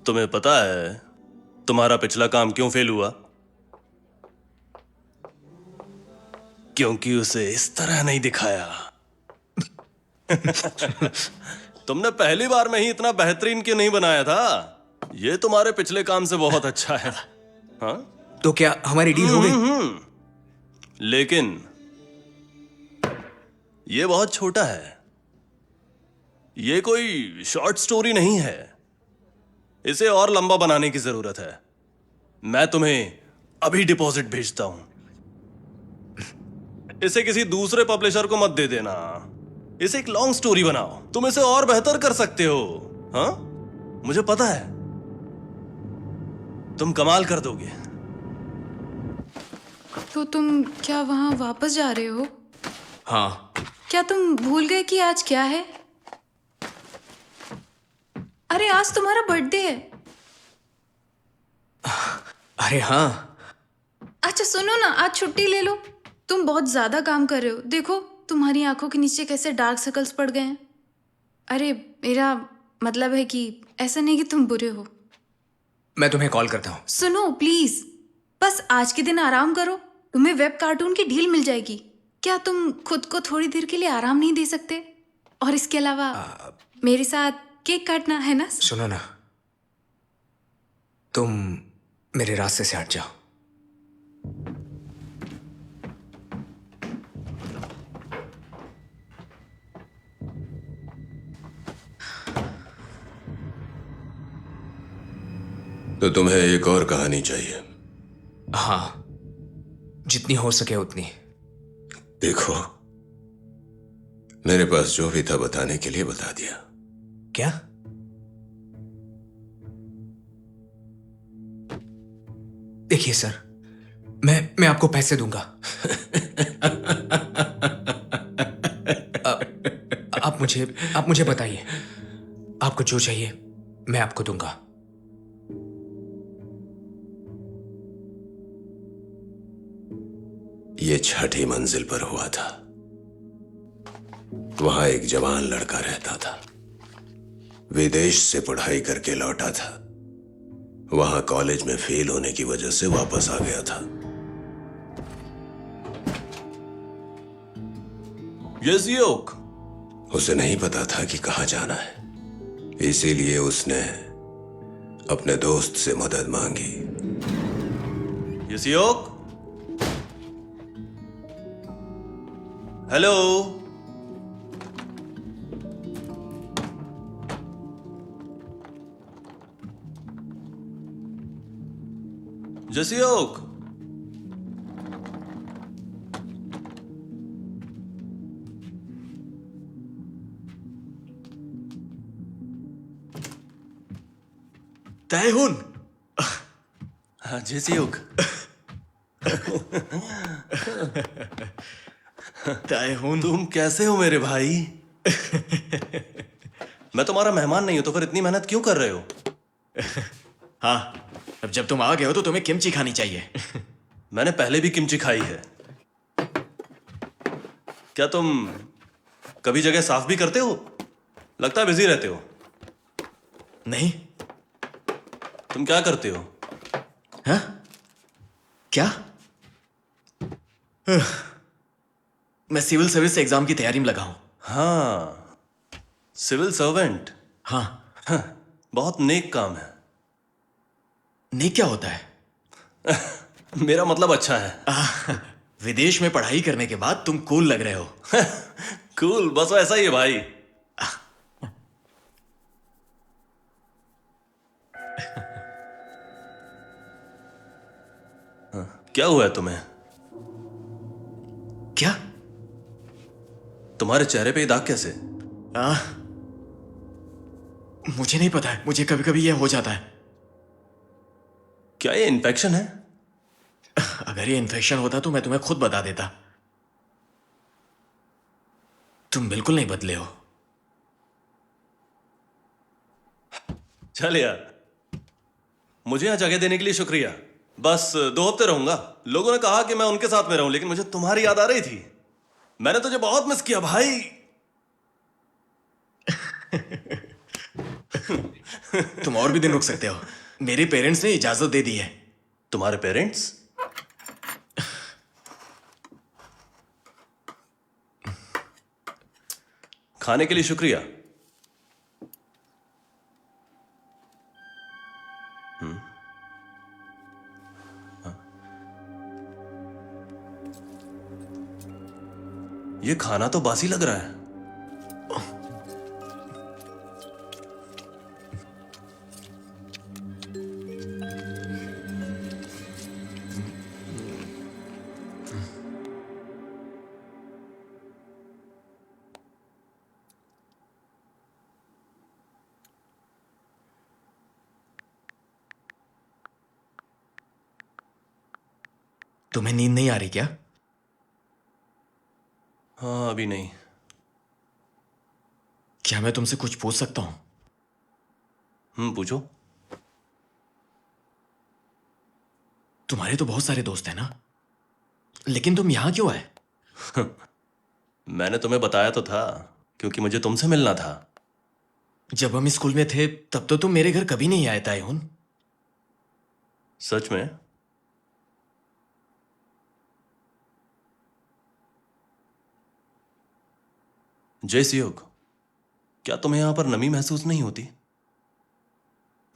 तुम्हें पता है तुम्हारा पिछला काम क्यों फेल हुआ? क्योंकि उसे इस तरह नहीं दिखाया। तुमने पहली बार में ही इतना बेहतरीन क्यों नहीं बनाया था? ये तुम्हारे पिछले काम से बहुत अच्छा है। हाँ? तो क्या हमारी डील हो गई? लेकिन ये बहुत छोटा है। ये कोई शॉर्ट स्टोरी नहीं है। इसे और लंबा बनाने की जरूरत है। मैं तुम्हें अभी डिपॉजिट भेजता हूं। इसे किसी दूसरे पब्लिशर को मत दे देना। इसे एक लॉन्ग स्टोरी बनाओ। तुम इसे और बेहतर कर सकते हो। हाँ? मुझे पता है तुम कमाल कर दोगे। तो तुम क्या वहां वापस जा रहे हो? हाँ। क्या तुम भूल गए कि आज क्या है? अरे आज तुम्हारा बर्थडे है। अरे हाँ। अच्छा सुनो ना, आज छुट्टी ले लो। तुम बहुत ज्यादा काम कर रहे हो। देखो तुम्हारी आंखों के नीचे कैसे डार्क सर्कल्स पड़ गए हैं। अरे मेरा मतलब है कि ऐसा नहीं कि तुम बुरे हो। मैं तुम्हें कॉल करता हूँ। सुनो प्लीज, बस आज के दिन आराम करो। तुम्हें वेब कार्टून की डील मिल जाएगी। क्या तुम खुद को थोड़ी देर के लिए आराम नहीं दे सकते? और इसके अलावा मेरे साथ केक काटना है ना? सुनो ना, तुम मेरे रास्ते से हट जाओ। तो तुम्हें एक और कहानी चाहिए? हाँ, जितनी हो सके उतनी। देखो, मेरे पास जो भी था बताने के लिए बता दिया। क्या? देखिए सर, मैं आपको पैसे दूंगा। आप मुझे बताइए, आपको जो चाहिए मैं आपको दूंगा। ये छठी मंजिल पर हुआ था। वहां एक जवान लड़का रहता था। विदेश से पढ़ाई करके लौटा था। वहां कॉलेज में फेल होने की वजह से वापस आ गया था। यजियोक, उसे नहीं पता था कि कहां जाना है, इसीलिए उसने अपने दोस्त से मदद मांगी। यजियोक, हेलो। जसियोक, तैहुन। हाँ जसियोक। तैहुन, तुम कैसे हो मेरे भाई? मैं तुम्हारा मेहमान नहीं हूं तो फिर इतनी मेहनत क्यों कर रहे हो? हाँ, अब जब तुम आ गए हो तो तुम्हें किमची खानी चाहिए। मैंने पहले भी किमची खाई है। क्या तुम कभी जगह साफ भी करते हो? लगता है बिजी रहते हो। नहीं। तुम क्या करते हो? हाँ? क्या? मैं सिविल सर्विस एग्जाम की तैयारी में लगा हूं। हाँ, सिविल सर्वेंट। हाँ। बहुत नेक काम है। नेक क्या होता है? मेरा मतलब अच्छा है। विदेश में पढ़ाई करने के बाद तुम कूल लग रहे हो। कूल, बस ऐसा ही है भाई। क्या हुआ है तुम्हें? क्या? तुम्हारे चेहरे पे ये दाग कैसे? मुझे नहीं पता है, मुझे कभी कभी यह हो जाता है। क्या ये इन्फेक्शन है? अगर ये इन्फेक्शन होता तो मैं तुम्हें खुद बता देता। तुम बिल्कुल नहीं बदले हो। चल यार, मुझे यहां जगह देने के लिए शुक्रिया। बस 2 हफ्ते रहूंगा। लोगों ने कहा कि मैं उनके साथ में रहूं, लेकिन मुझे तुम्हारी याद आ रही थी। मैंने तुझे बहुत मिस किया भाई। तुम और भी दिन रुक सकते हो। मेरे पेरेंट्स ने इजाजत दे दी है। तुम्हारे पेरेंट्स? खाने के लिए शुक्रिया। ये खाना तो बासी लग रहा है। तुम्हें नींद नहीं आ रही क्या? हाँ, अभी नहीं। क्या मैं तुमसे कुछ पूछ सकता हूं? पूछो। तुम्हारे तो बहुत सारे दोस्त हैं ना, लेकिन तुम यहां क्यों आए? मैंने तुम्हें बताया तो था, क्योंकि मुझे तुमसे मिलना था। जब हम स्कूल में थे तब तो तुम मेरे घर कभी नहीं आए ताइहुन। सच में? जय सियोग, क्या तुम्हें यहां पर नमी महसूस नहीं होती?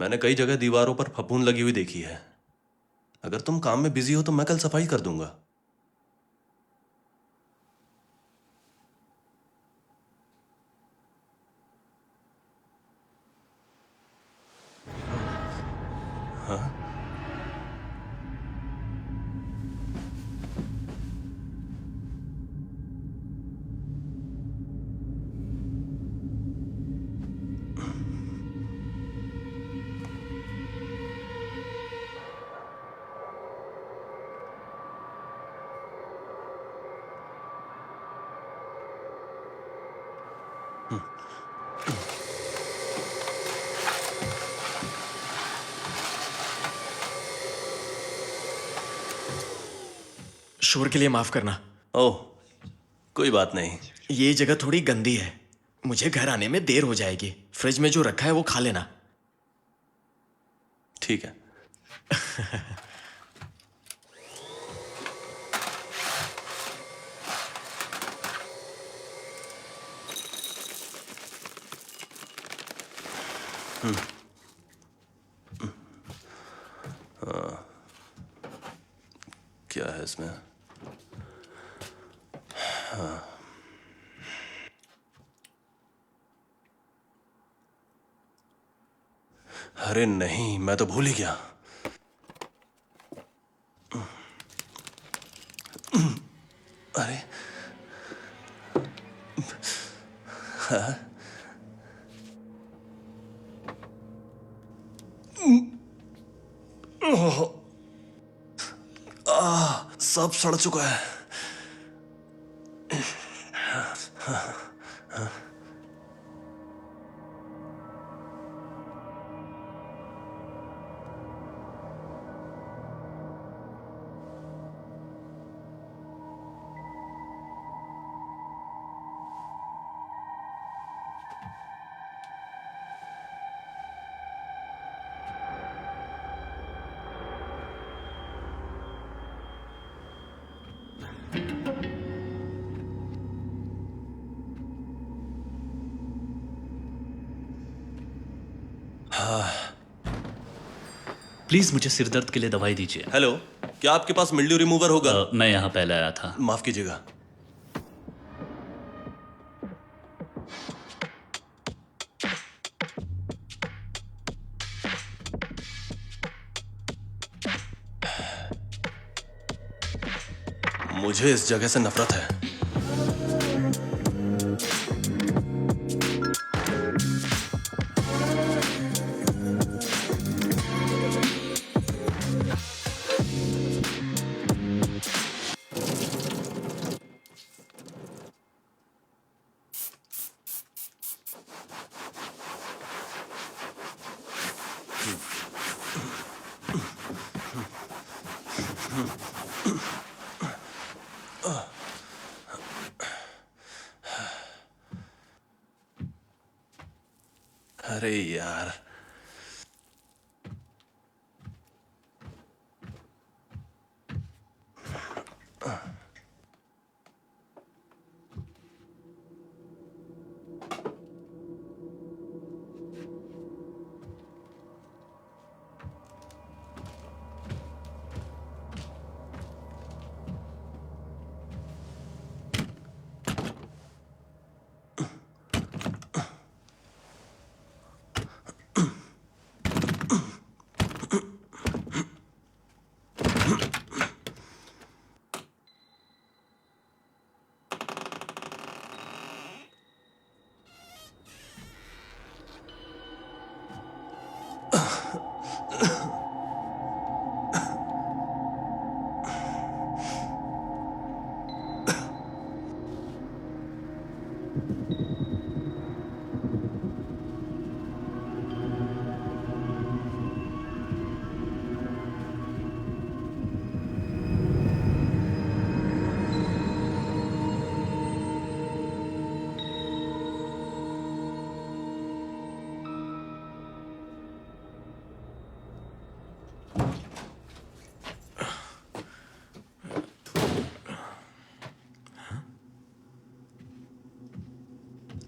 मैंने कई जगह दीवारों पर फफूंद लगी हुई देखी है। अगर तुम काम में बिजी हो तो मैं कल सफाई कर दूंगा। हाँ? शोर के लिए माफ करना। ओह, कोई बात नहीं। ये जगह थोड़ी गंदी है। मुझे घर आने में देर हो जाएगी। फ्रिज में जो रखा है वो खा लेना। ठीक है। क्या है इसमें? अरे नहीं, मैं तो भूल ही गया। सब सड़ चुका है। प्लीज मुझे सिर दर्द के लिए दवाई दीजिए। हेलो, क्या आपके पास मिल्ड्यू रिमूवर होगा? मैं यहाँ पहले आया था। माफ कीजिएगा। मुझे इस जगह से नफरत है। अरे यार,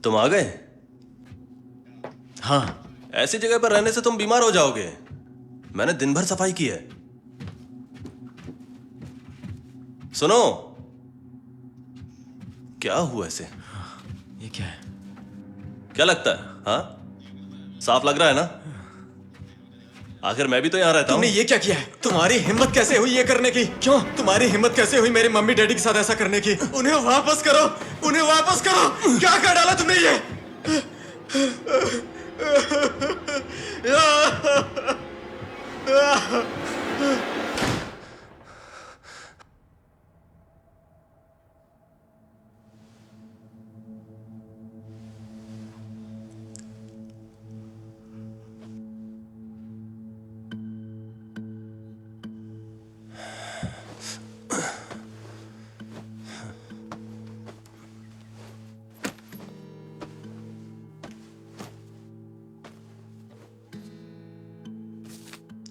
तुम आ गए? हाँ, ऐसी जगह पर रहने से तुम बीमार हो जाओगे। मैंने दिन भर सफाई की है। सुनो, क्या हुआ ऐसे? ये क्या है? क्या लगता है? हाँ, साफ लग रहा है ना? आखिर मैं भी तो यहाँ रहता हूँ। तुमने ये क्या किया है? तुम्हारी हिम्मत कैसे हुई ये करने की? क्यों? तुम्हारी हिम्मत कैसे हुई मेरे मम्मी डैडी के साथ ऐसा करने की? उन्हें वापस करो, उन्हें वापस करो। क्या कर डाला तुमने ये?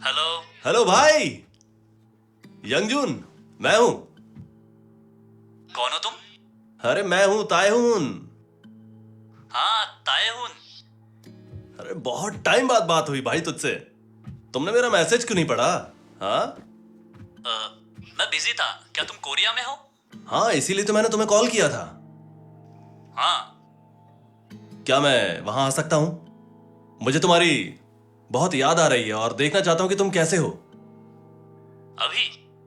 हेलो। हेलो भाई, यंगजून, मैं हूं। कौन हो तुम? अरे मैं हूं तायहून। हाँ, तायहून। अरे बहुत टाइम बाद बात हुई भाई तुझसे। तुमने मेरा मैसेज क्यों नहीं पढ़ा? हाँ? मैं बिजी था। क्या तुम कोरिया में हो? हाँ, इसीलिए तो मैंने तुम्हें कॉल किया था। हाँ। क्या मैं वहां आ सकता हूं? मुझे तुम्हारी बहुत याद आ रही है और देखना चाहता हूं कि तुम कैसे हो। अभी?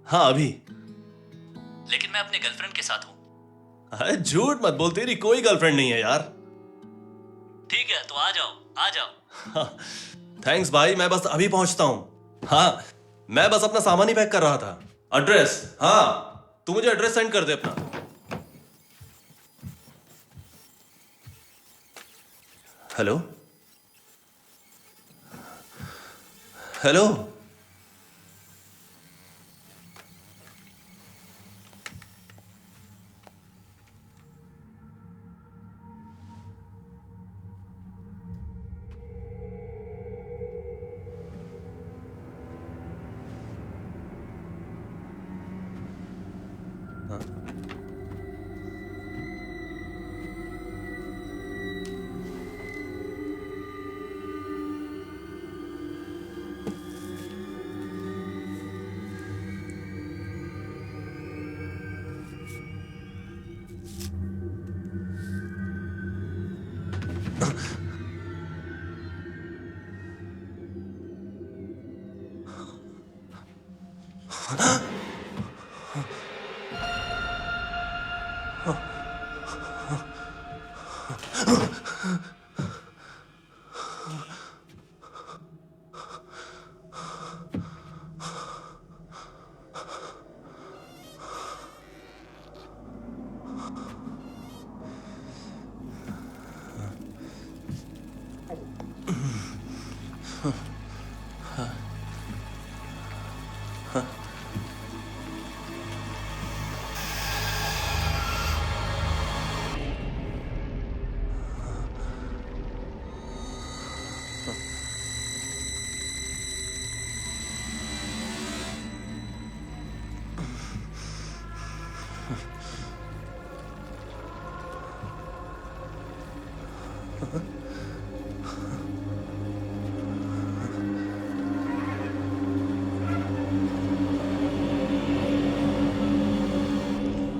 हाँ अभी। लेकिन मैं अपने गर्लफ्रेंड के साथ हूँ। अरे झूठ मत बोल, तेरी कोई गर्लफ्रेंड नहीं है यार। आ जाओ आ जाओ। थैंक्स भाई, मैं बस अभी पहुंचता हूँ। हाँ, मैं बस अपना सामान ही पैक कर रहा था। एड्रेस, हाँ, तू मुझे एड्रेस सेंड कर दे अपना। Hello hello.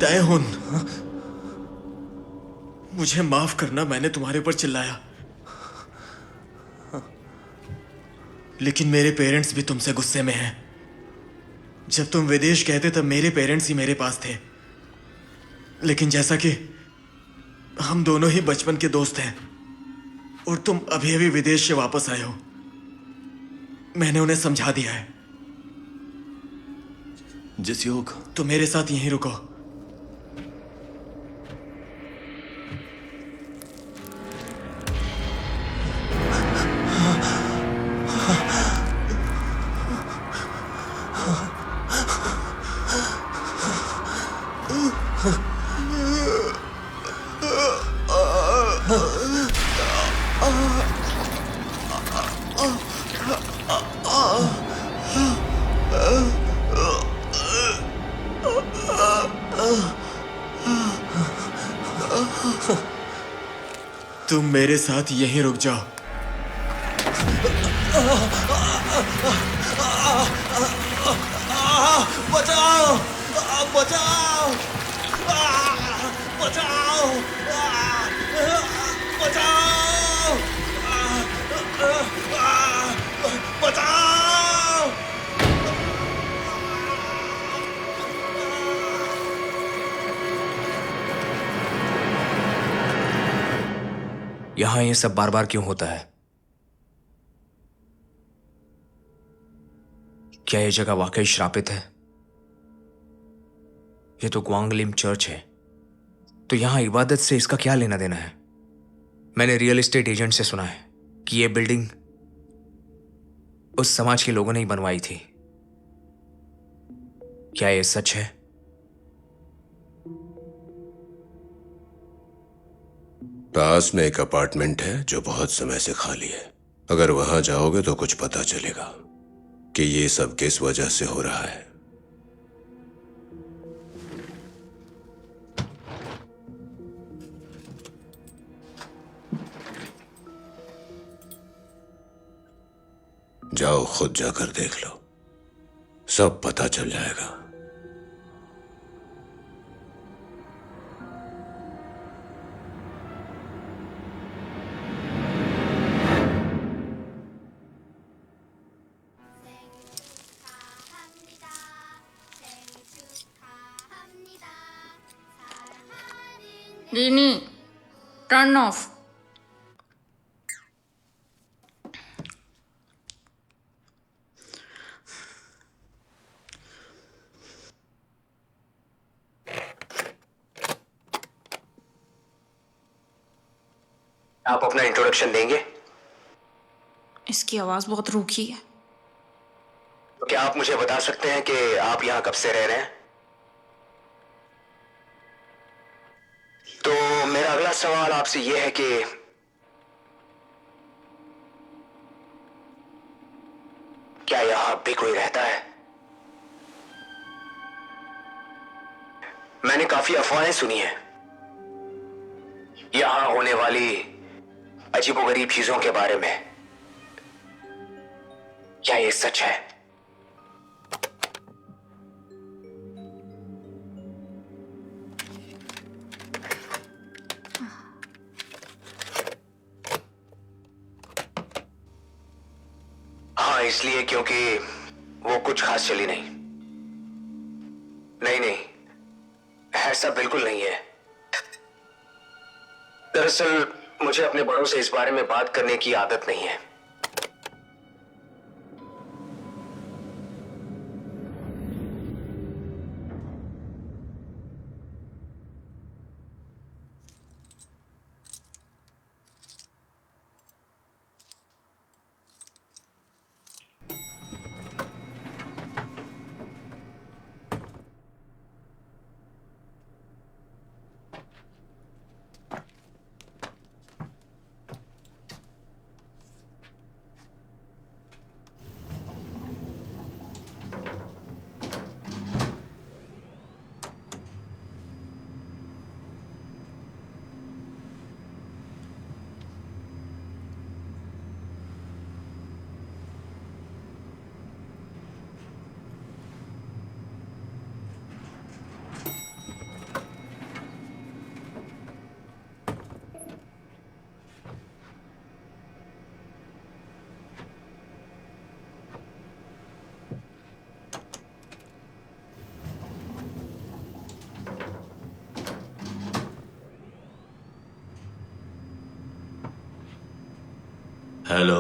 तयहुन, मुझे माफ करना, मैंने तुम्हारे ऊपर चिल्लाया, लेकिन मेरे पेरेंट्स भी तुमसे गुस्से में हैं। जब तुम विदेश गए थे तब मेरे पेरेंट्स ही मेरे पास थे, लेकिन जैसा कि हम दोनों ही बचपन के दोस्त हैं और तुम अभी अभी विदेश से वापस आए हो, मैंने उन्हें समझा दिया है। जिस योग, तो मेरे साथ यहीं रुको। तुम मेरे साथ यहीं रुक जाओ। बचाओ बचाओ बचाओ बचाओ बचाओ। यहां ये सब बार बार क्यों होता है? क्या ये जगह वाकई श्रापित है? ये तो ग्वांगलिम चर्च है, तो यहां इबादत से इसका क्या लेना देना है? मैंने रियल एस्टेट एजेंट से सुना है कि ये बिल्डिंग उस समाज के लोगों ने ही बनवाई थी। क्या ये सच है? पास में एक अपार्टमेंट है जो बहुत समय से खाली है। अगर वहां जाओगे तो कुछ पता चलेगा कि ये सब किस वजह से हो रहा है। जाओ, खुद जाकर देख लो, सब पता चल जाएगा। René, turn off. आप अपना इंट्रोडक्शन देंगे? इसकी आवाज बहुत रूखी है। तो क्या आप मुझे बता सकते हैं कि आप यहां कब से रह रहे हैं? तो मेरा अगला सवाल आपसे यह है कि क्या यहां भी कोई रहता है? मैंने काफी अफवाहें सुनी हैं यहां होने वाली अजीबोगरीब चीजों के बारे में। क्या ये सच है? हाँ, इसलिए क्योंकि वो कुछ खास चली नहीं। नहीं, ऐसा बिल्कुल नहीं है। दरअसल मुझे अपने बड़ों से इस बारे में बात करने की आदत नहीं है। हेलो।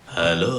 हेलो।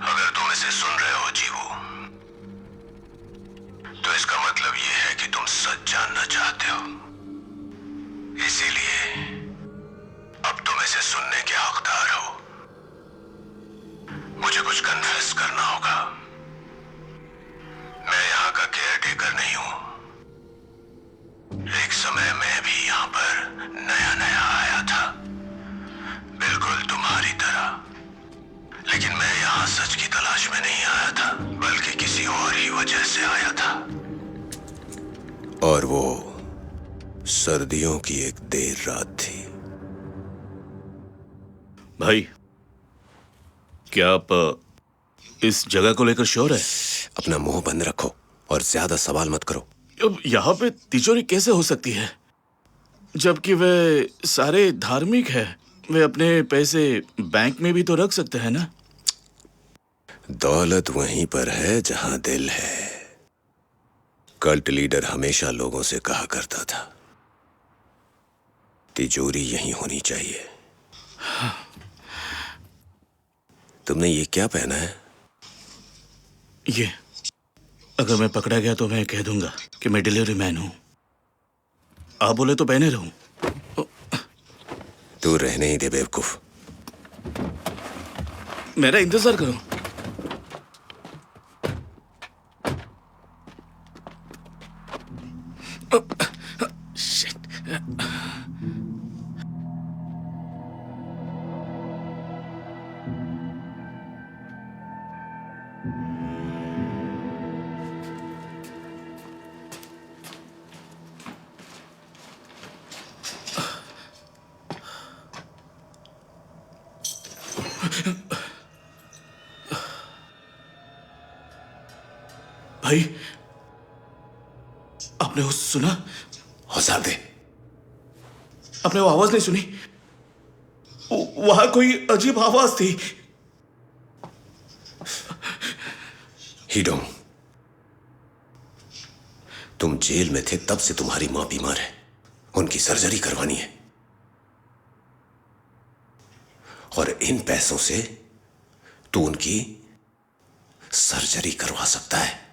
अगर तुम इसे सुन रहे हो जीवो, तो इसका मतलब ये है कि तुम सच जानना चाहते हो। इसीलिए अब तुम इसे सुनने के हकदार हो। मुझे कुछ कन्फेस करना होगा। मैं यहाँ का केयर टेकर नहीं हूं। एक समय मैं भी यहाँ पर नया नया आया था, बिल्कुल तुम्हारी तरह। लेकिन मैं यहाँ सच की तलाश में नहीं आया था, बल्कि किसी और ही वजह से आया था। और वो सर्दियों की एक देर रात थी। भाई, क्या आप इस जगह को लेकर श्योर है? अपना मुंह बंद रखो और ज्यादा सवाल मत करो। अब यहाँ पे तिजोरी कैसे हो सकती है, जबकि वे सारे धार्मिक है? वे अपने पैसे बैंक में भी तो रख सकते हैं ना? दौलत वहीं पर है जहां दिल है। कल्ट लीडर हमेशा लोगों से कहा करता था, तिजोरी यहीं होनी चाहिए। तुमने ये क्या पहना है? ये अगर मैं पकड़ा गया तो मैं कह दूंगा कि मैं डिलीवरी मैन हूं। आप बोले तो पहने रहूं। तू रहने ही दे बेवकूफ। मेरा इंतजार करो। Shit. भाई, आपने वो सुना? हौसला दे। आपने वो आवाज नहीं सुनी? वहां कोई अजीब आवाज थी। हीडोंग, तुम जेल में थे तब से तुम्हारी मां बीमार है। उनकी सर्जरी करवानी है और इन पैसों से तू उनकी सर्जरी करवा सकता है।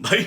भाई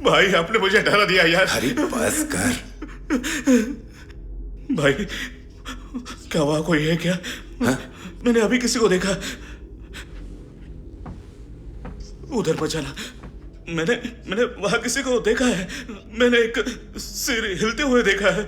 भाई आपने मुझे डरा दिया यार। अरे बस कर। भाई क्या वहां कोई है क्या? हाँ? मैंने अभी किसी को देखा उधर बचाना। मैंने वहां किसी को देखा है। मैंने एक सिर हिलते हुए देखा है।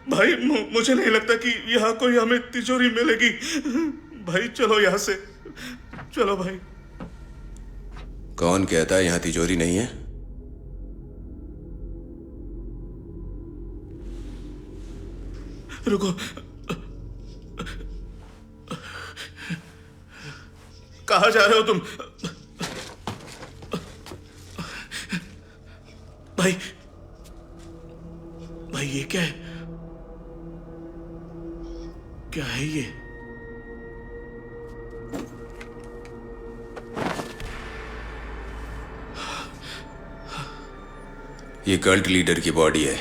भाई मुझे नहीं लगता कि यहाँ कोई हमें तिजोरी मिलेगी। भाई चलो यहाँ से चलो भाई। कौन कहता है यहाँ तिजोरी नहीं है? रुको, कहाँ जा रहे हो तुम? भाई भाई ये क्या है? क्या है ये? ये कल्ट लीडर की बॉडी है।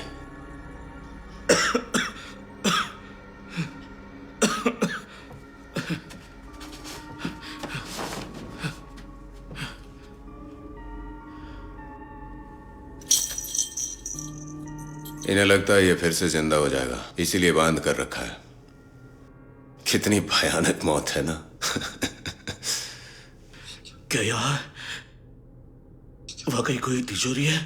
इन्हें लगता है ये फिर से जिंदा हो जाएगा, इसीलिए बांध कर रखा है। कितनी भयानक मौत है ना। क्या यहाँ वाकई कोई तिजोरी है?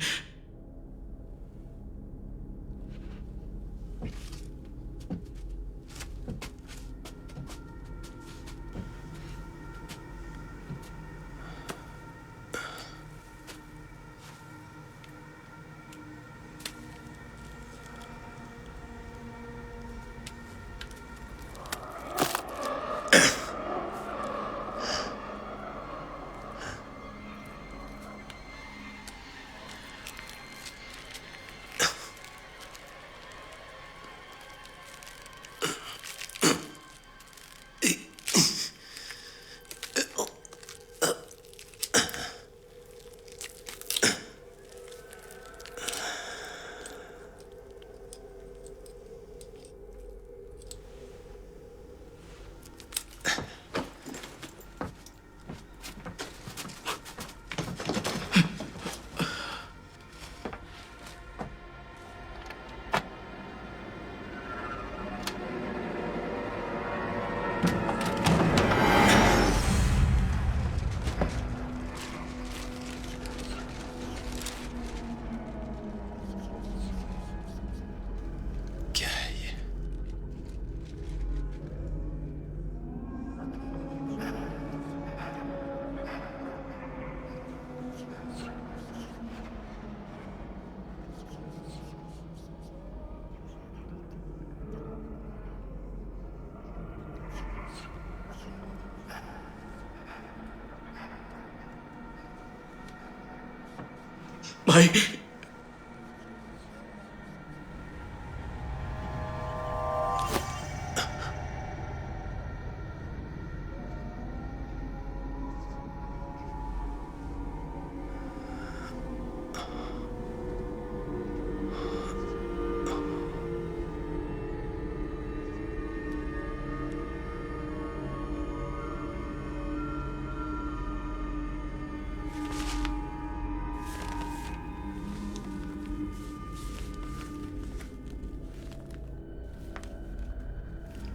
भाई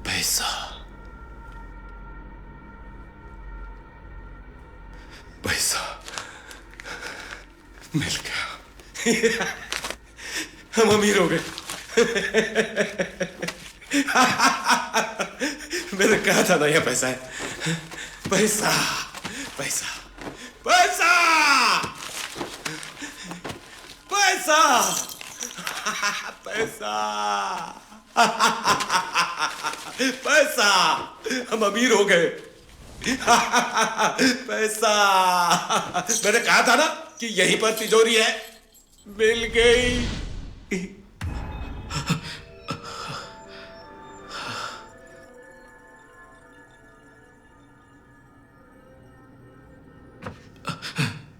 पैसा पैसा मिल गया। हम अमीर हो गए। मैंने कहा था ना यह पैसा है। पैसा पैसा पैसा पैसा पैसा पैसा, हम अमीर हो गए। पैसा, मैंने कहा था ना कि यहीं पर तिजोरी है। मिल गई।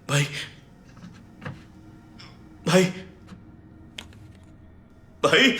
भाई भाई भाई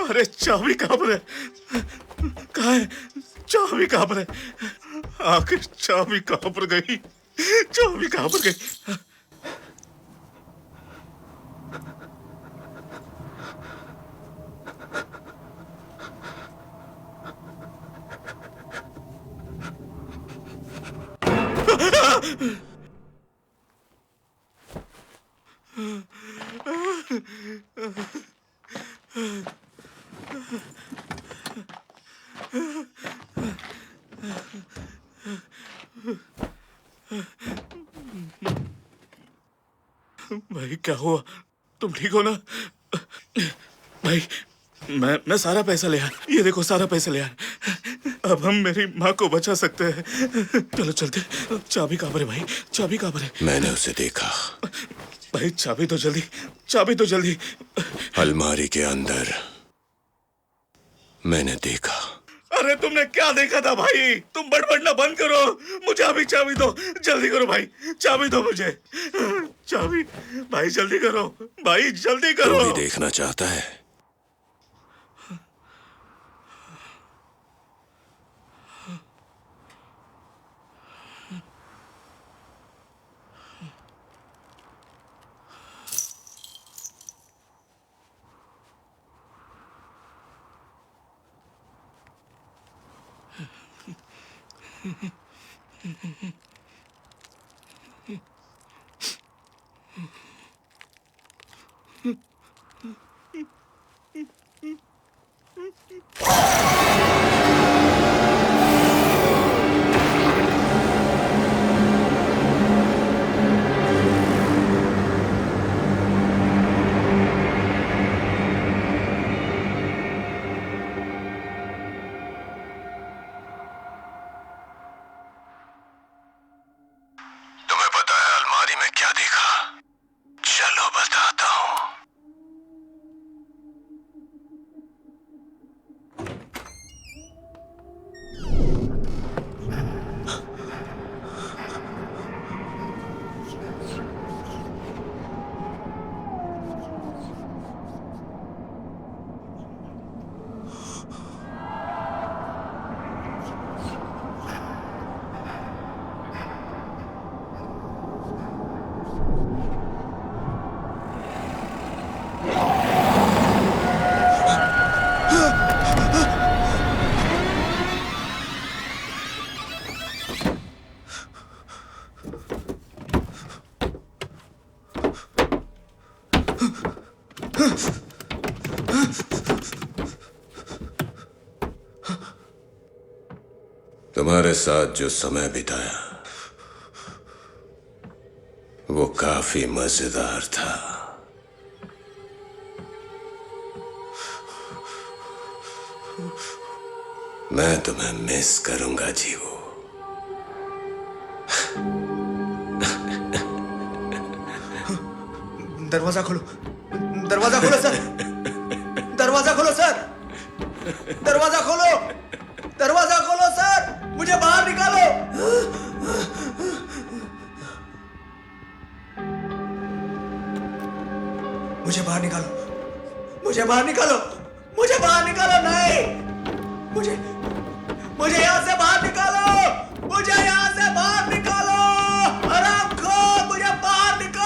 अरे चाबी कहाँ पर है? कहाँ है चाबी? कहाँ पर है? आखिर चाबी कहाँ पर गई? चाबी कहाँ पर गई? भाई क्या हुआ? तुम ठीक हो ना? भाई मैं सारा पैसा ले आया। ये देखो सारा पैसा ले आया। अब हम मेरी माँ को बचा सकते हैं। चलो चलते। चाबी कहाँ पर है भाई? चाबी कहाँ पर है? मैंने उसे देखा। भाई चाबी तो जल्दी, चाबी तो जल्दी। अलमारी के अंदर मैंने देखा। अरे तुमने क्या देखा था भाई? तुम बड़बड़ना बंद करो। मुझे अभी चाबी दो, जल्दी करो भाई, चाबी दो मुझे। चाबी भाई, जल्दी करो भाई, जल्दी तू करो। भी देखना चाहता है? तुम्हें पता है अलमारी में क्या देखा? चलो बताता हूँ। तुम्हारे साथ जो समय बिताया वो काफी मजेदार था। मैं तुम्हें मिस करूंगा जीवो। दरवाजा खोलो, दरवाजा खोलो सर, दरवाजा खोलो सर, दरवाजा खोलो, दरवाजा खोलो सर, मुझे बाहर निकालो। मुझे बाहर निकालो, मुझे बाहर निकालो, मुझे बाहर निकालो। नहीं, मुझे यहाँ से बाहर निकालो, मुझे यहाँ से बाहर निकालो। हराम खोर, मुझे बाहर निकाल।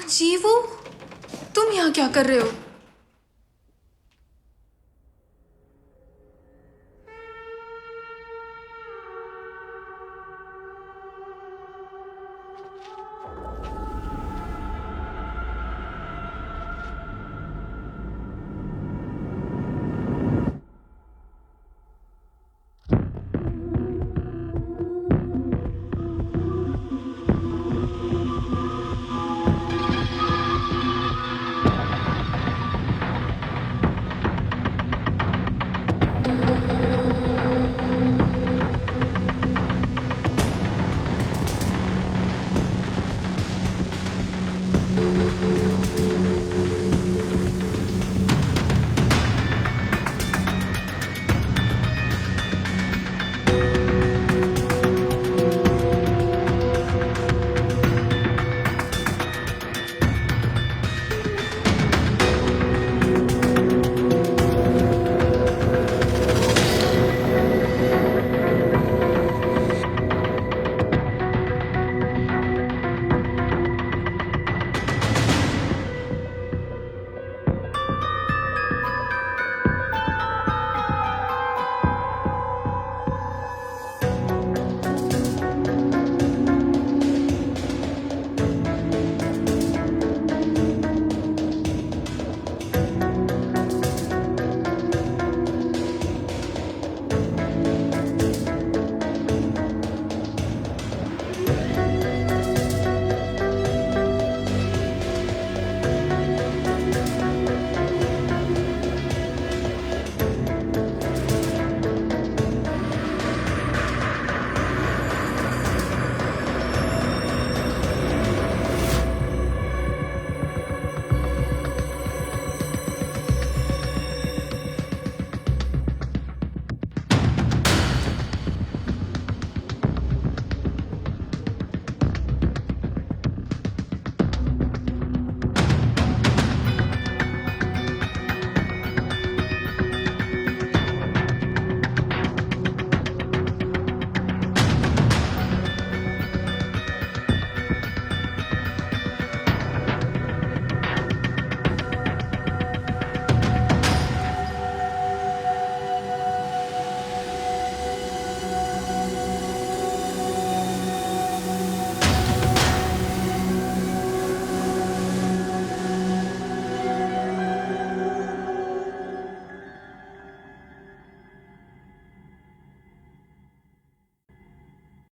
जीवो, तुम यहाँ क्या कर रहे हो?